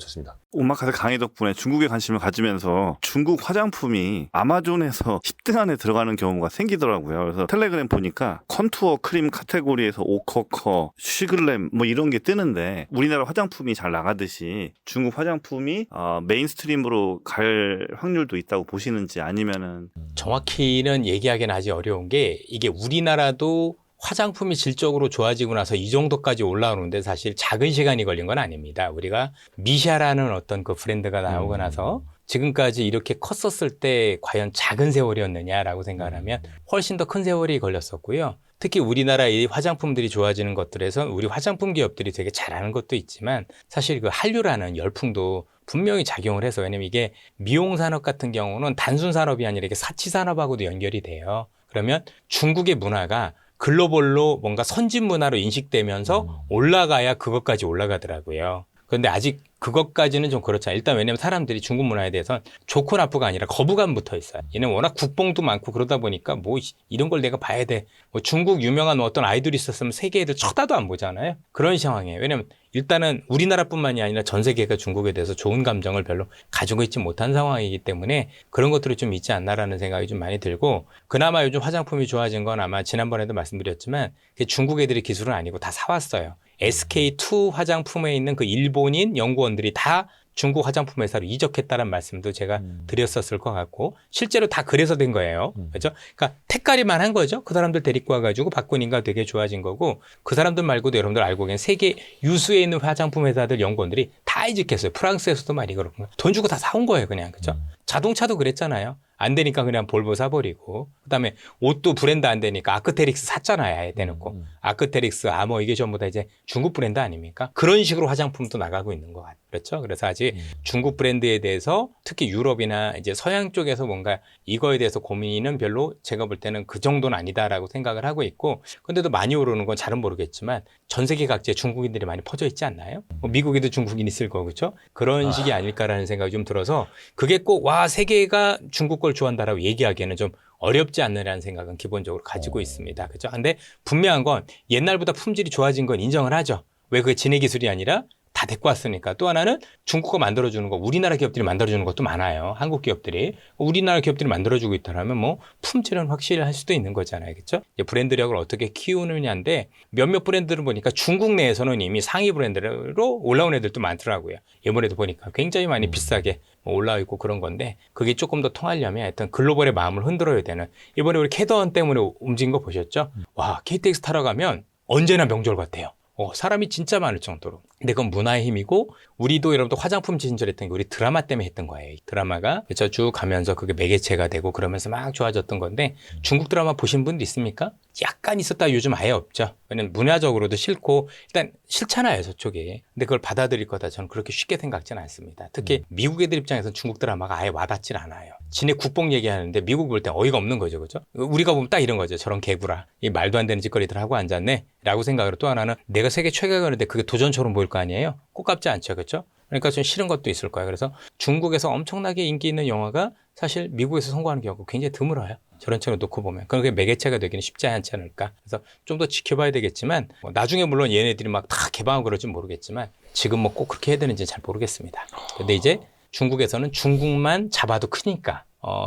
오마카세 강의 덕분에 중국에 관심을 가지면서 중국 화장품이 아마존에서 10등 안에 들어가는 경우가 생기더라고요. 그래서 텔레그램 보니까 컨투어 크림 카테고리에서 오커커, 쉬글램 뭐 이런 게 뜨는데 우리나라 화장품이 잘 나가듯이 중국 화장품이 메인스트림으로 갈 확률도 있다고 보시는지 아니면은 정확히는 얘기하기는 아직 어려운 게 이게 우리나라도 화장품이 질적으로 좋아지고 나서 이 정도까지 올라오는데 사실 작은 시간이 걸린 건 아닙니다. 우리가 미샤라는 어떤 그 브랜드가 나오고 나서 지금까지 이렇게 컸었을 때 과연 작은 세월이었느냐라고 생각을 하면 훨씬 더 큰 세월이 걸렸었고요. 특히 우리나라 이 화장품들이 좋아지는 것들에서 우리 화장품 기업들이 되게 잘하는 것도 있지만 사실 그 한류라는 열풍도 분명히 작용을 해서 왜냐면 이게 미용 산업 같은 경우는 단순 산업이 아니라 이게 사치 산업하고도 연결이 돼요. 그러면 중국의 문화가 글로벌로 뭔가 선진 문화로 인식되면서 올라가야 그것까지 올라가더라고요. 그런데 아직 그것까지는 좀 그렇잖아요. 일단 왜냐하면 사람들이 중국 문화에 대해서는 좋고 나쁘가 아니라 거부감 붙어 있어요. 얘는 워낙 국뽕도 많고 그러다 보니까 뭐 이런 걸 내가 봐야 돼. 뭐 중국 유명한 어떤 아이돌이 있었으면 세계 애들 쳐다도 안 보잖아요. 그런 상황이에요. 왜냐하면 일단은 우리나라뿐만이 아니라 전 세계가 중국에 대해서 좋은 감정을 별로 가지고 있지 못한 상황이기 때문에 그런 것들이 좀 있지 않나라는 생각이 좀 많이 들고 그나마 요즘 화장품이 좋아진 건 아마 지난번에도 말씀드렸지만 그게 중국 애들의 기술은 아니고 다 사왔어요. SK2 화장품에 있는 그 일본인 연구원들이 다 중국 화장품 회사로 이적했다는 말씀도 제가 드렸었을 것 같고 실제로 다 그래서 된 거예요. 그렇죠? 그러니까 택가리만 한 거죠. 그 사람들 데리고 와가지고 바꾸니까 되게 좋아진 거고 그 사람들 말고도 여러분들 알고 계신 세계 유수에 있는 화장품 회사들 연구원들이 다 이직했어요. 프랑스에서도 많이 그렇고 돈 주고 다 사온 거예요. 그냥 그렇죠? 자동차도 그랬잖아요. 안 되니까 그냥 볼보 사버리고 그다음에 옷도 브랜드 안 되니까 아크테릭스 샀잖아요. 아예 대놓고 아크테릭스 아뭐 이게 전부 다 이제 중국 브랜드 아닙니까? 그런 식으로 화장품도 나가고 있는 것 같아요. 그렇죠? 그래서 아직 중국 브랜드에 대해서 특히 유럽이나 이제 서양 쪽에서 뭔가 이거에 대해서 고민은 별로 제가 볼 때는 그 정도는 아니다라고 생각을 하고 있고 근데도 많이 오르는 건 잘은 모르겠지만 전 세계 각지에 중국인들이 많이 퍼져 있지 않나요? 뭐 미국에도 중국인 있을 거고 그렇죠? 그런 식이 아닐까라는 생각이 좀 들어서 그게 꼭 와 세계가 중국 걸 좋아한다라고 얘기하기에는 좀 어렵지 않느냐는 생각은 기본적으로 가지고 있습니다. 그렇죠? 근데 분명한 건 옛날보다 품질이 좋아진 건 인정을 하죠. 왜 그게 진해 기술이 아니라 다 데리고 왔으니까. 또 하나는 중국가 만들어주는 거, 우리나라 기업들이 만들어주는 것도 많아요. 한국 기업들이. 우리나라 기업들이 만들어주고 있다면 뭐 품질은 확실히 할 수도 있는 거잖아요. 그렇죠? 브랜드력을 어떻게 키우느냐인데 몇몇 브랜드를 보니까 중국 내에서는 이미 상위 브랜드로 올라온 애들도 많더라고요. 이번에도 보니까 굉장히 많이 비싸게 올라와 있고 그런 건데 그게 조금 더 통하려면 하여튼 글로벌의 마음을 흔들어야 되는 이번에 우리 캐던 때문에 움직인 거 보셨죠? 와, KTX 타러 가면 언제나 명절 같아요. 사람이 진짜 많을 정도로. 근데 그건 문화의 힘이고 우리도 여러분들 화장품 진절했던 게 우리 드라마 때문에 했던 거예요. 이 드라마가 그쵸? 쭉 가면서 그게 매개체가 되고 그러면서 막 좋아졌던 건데 중국 드라마 보신 분들 있습니까? 약간 있었다 요즘 아예 없죠. 왜냐면 문화적으로도 싫고 일단 싫잖아요 저쪽에. 근데 그걸 받아들일 거다 저는 그렇게 쉽게 생각지는 않습니다. 특히 미국 애들 입장에서는 중국 드라마가 아예 와닿질 않아요. 지네 국뽕 얘기하는데 미국 볼 땐 어이가 없는 거죠. 그죠? 우리가 보면 딱 이런 거죠. 저런 개구라. 이 말도 안 되는 짓거리들 하고 앉았네. 라고 생각으로 또 하나는 내가 세계 최강이었는데 그게 도전처럼 보일 거 아니에요? 꼴깝지 않죠. 그렇죠? 그러니까 좀 싫은 것도 있을 거예요. 그래서 중국에서 엄청나게 인기 있는 영화가 사실 미국에서 성공하는 경우가 굉장히 드물어요. 저런 책을 놓고 보면. 그게 매개체가 되기는 쉽지 않지 않을까. 그래서 좀 더 지켜봐야 되겠지만 나중에 물론 얘네들이 막 다 개방하고 그럴지 모르겠지만 지금 뭐 꼭 그렇게 해야 되는지 잘 모르겠습니다. 근데 이제 중국에서는 중국만 잡아도 크니까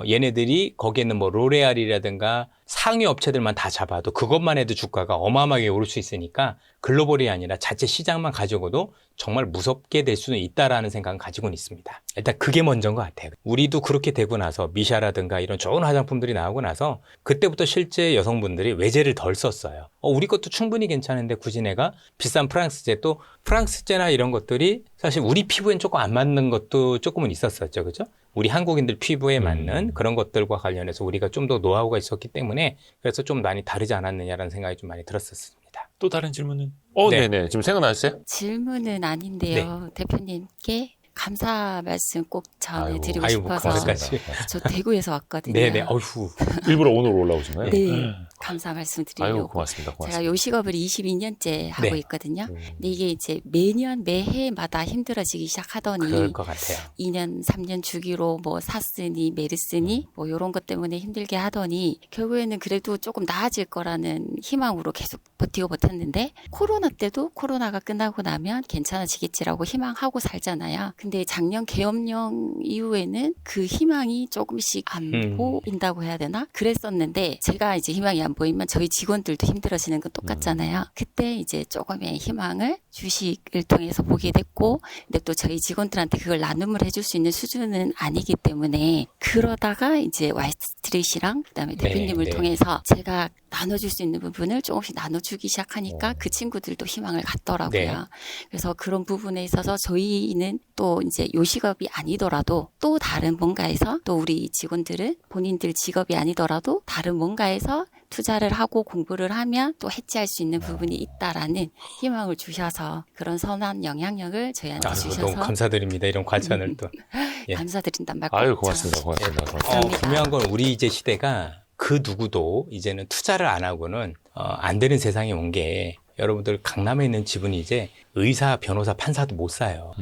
얘네들이 거기에 있는 뭐 로레알이라든가 상위 업체들만 다 잡아도 그것만 해도 주가가 어마어마하게 오를 수 있으니까 글로벌이 아니라 자체 시장만 가지고도 정말 무섭게 될 수는 있다라는 생각은 가지고는 있습니다. 일단 그게 먼저인 것 같아요. 우리도 그렇게 되고 나서 미샤라든가 이런 좋은 화장품들이 나오고 나서 그때부터 실제 여성분들이 외제를 덜 썼어요. 우리 것도 충분히 괜찮은데 굳이 내가 비싼 프랑스제 또 프랑스제나 이런 것들이 사실 우리 피부엔 조금 안 맞는 것도 조금은 있었었죠. 그죠? 우리 한국인들 피부에 맞는 그런 것들과 관련해서 우리가 좀 더 노하우가 있었기 때문에 그래서 좀 많이 다르지 않았느냐라는 생각이 좀 많이 들었었습니다. 또 다른 질문은? 네. 네네. 지금 생각나셨어요? 질문은 아닌데요. 대표님께 감사 말씀 꼭 전해드리고 아이고, 싶어서 감사까지. 저 대구에서 왔거든요. 네네. 어휴. 일부러 오늘 올라오신 거예요? 네. 감사 말씀 아유, 드리려고. 고맙습니다. 제가 고맙습니다. 요식업을 22년째 하고 네. 있거든요. 근데 이게 이제 매해마다 힘들어지기 시작하더니 그럴 것 같아요. 2년, 3년 주기로 뭐 사스니, 메르스니 뭐 이런 것 때문에 힘들게 하더니 결국에는 그래도 조금 나아질 거라는 희망으로 계속 버티고 버텼는데 코로나 때도 코로나가 끝나고 나면 괜찮아지겠지라고 희망하고 살잖아요. 근데 작년 계엄령 이후에는 그 희망이 조금씩 안 보인다고 해야 되나? 그랬었는데 제가 이제 희망이 안 보이면 저희 직원들도 힘들어지는 건 똑같잖아요. 그때 이제 조금의 희망을 주식을 통해서 보게 됐고 근데 또 저희 직원들한테 그걸 나눔을 해줄 수 있는 수준은 아니기 때문에 그러다가 이제 와이스트릿이랑 그다음에 대표님을 네. 통해서 제가 나눠줄 수 있는 부분을 조금씩 나눠주기 시작하니까 그 친구들도 희망을 갖더라고요. 네. 그래서 그런 부분에 있어서 저희는 또 이제 요식업이 아니더라도 또 다른 뭔가에서 또 우리 직원들은 본인들 직업이 아니더라도 다른 뭔가에서 투자를 하고 공부를 하면 또 해치할 수 있는 부분이 있다라는 희망을 주셔서 그런 선한 영향력을 저희한테 주셔서 너무 감사드립니다. 이런 과찬을 또. 예. 감사드린단 말 아유, 고맙습니다. 고맙습니다. 고맙습니다. 감사합니다. 분명한 건 우리 이제 시대가 그 누구도 이제는 투자를 안 하고는 안 되는 세상에 온 게 여러분들 강남에 있는 집은 이제 의사, 변호사, 판사도 못 사요.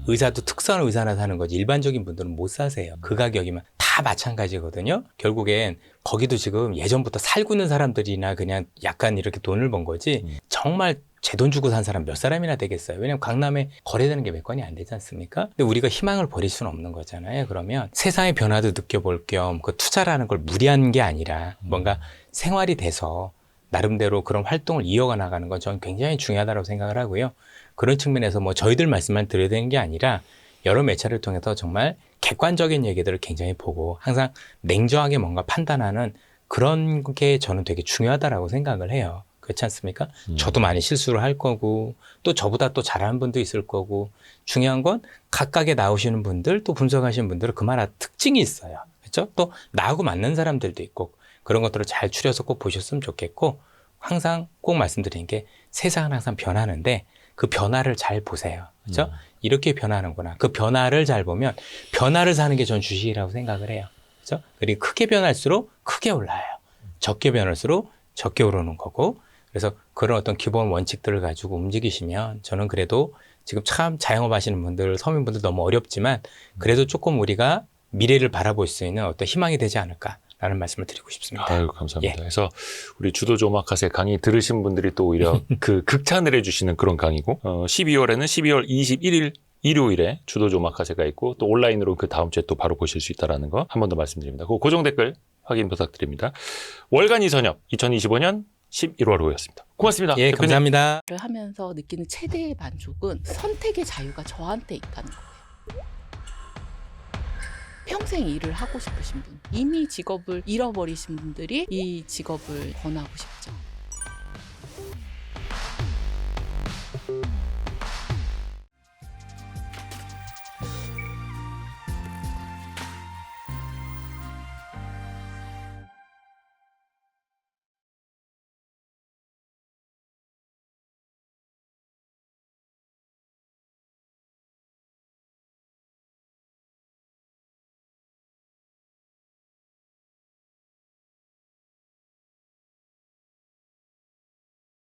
의사도 특수한 의사나 사는 거지 일반적인 분들은 못 사세요. 그 가격이면 다 마찬가지거든요. 결국엔 거기도 지금 예전부터 살고 있는 사람들이나 그냥 약간 이렇게 돈을 번 거지 정말 제 돈 주고 산 사람 몇 사람이나 되겠어요. 왜냐면 강남에 거래되는 게 몇 건이 안 되지 않습니까? 근데 우리가 희망을 버릴 수는 없는 거잖아요. 그러면 세상의 변화도 느껴볼 겸 그 투자라는 걸 무리한 게 아니라 뭔가 생활이 돼서 나름대로 그런 활동을 이어가 나가는 건 저는 굉장히 중요하다고 생각을 하고요. 그런 측면에서 뭐 저희들 말씀만 드려야 되는 게 아니라 여러 매체를 통해서 정말 객관적인 얘기들을 굉장히 보고 항상 냉정하게 뭔가 판단하는 그런 게 저는 되게 중요하다라고 생각을 해요. 그렇지 않습니까? 저도 많이 실수를 할 거고 또 저보다 또 잘하는 분도 있을 거고 중요한 건 각각에 나오시는 분들 또 분석하시는 분들은 그만한 특징이 있어요. 그렇죠? 또 나하고 맞는 사람들도 있고 그런 것들을 잘 추려서 꼭 보셨으면 좋겠고 항상 꼭 말씀드리는 게 세상은 항상 변하는데 그 변화를 잘 보세요. 그렇죠? 이렇게 변하는구나. 그 변화를 잘 보면 변화를 사는 게 전 주식이라고 생각을 해요. 그렇죠? 그리고 크게 변할수록 크게 올라요. 적게 변할수록 적게 오르는 거고 그래서 그런 어떤 기본 원칙들을 가지고 움직이시면 저는 그래도 지금 참 자영업 하시는 분들, 서민분들 너무 어렵지만 그래도 조금 우리가 미래를 바라볼 수 있는 어떤 희망이 되지 않을까. 라는 말씀을 드리고 싶습니다. 아유, 감사합니다. 그래서 우리 주도조 오마카세 강의 들으신 분들이 또 오히려 그 극찬을 해주시는 그런 강의고, 12월에는 12월 21일 일요일에 주도조 오마카세가 있고, 또 온라인으로 그 다음 주에 또 바로 보실 수 있다는 거 한 번 더 말씀드립니다. 그 고정 댓글 확인 부탁드립니다. 월간 이선엽 2025년 11월 5일이었습니다. 고맙습니다. 예, 대표님. 감사합니다. 를 하면서 느끼는 최대의 만족은 선택의 자유가 저한테 있다는 거예요. 평생 일을 하고 싶으신 분, 이미 직업을 잃어버리신 분들이 이 직업을 권하고 싶죠.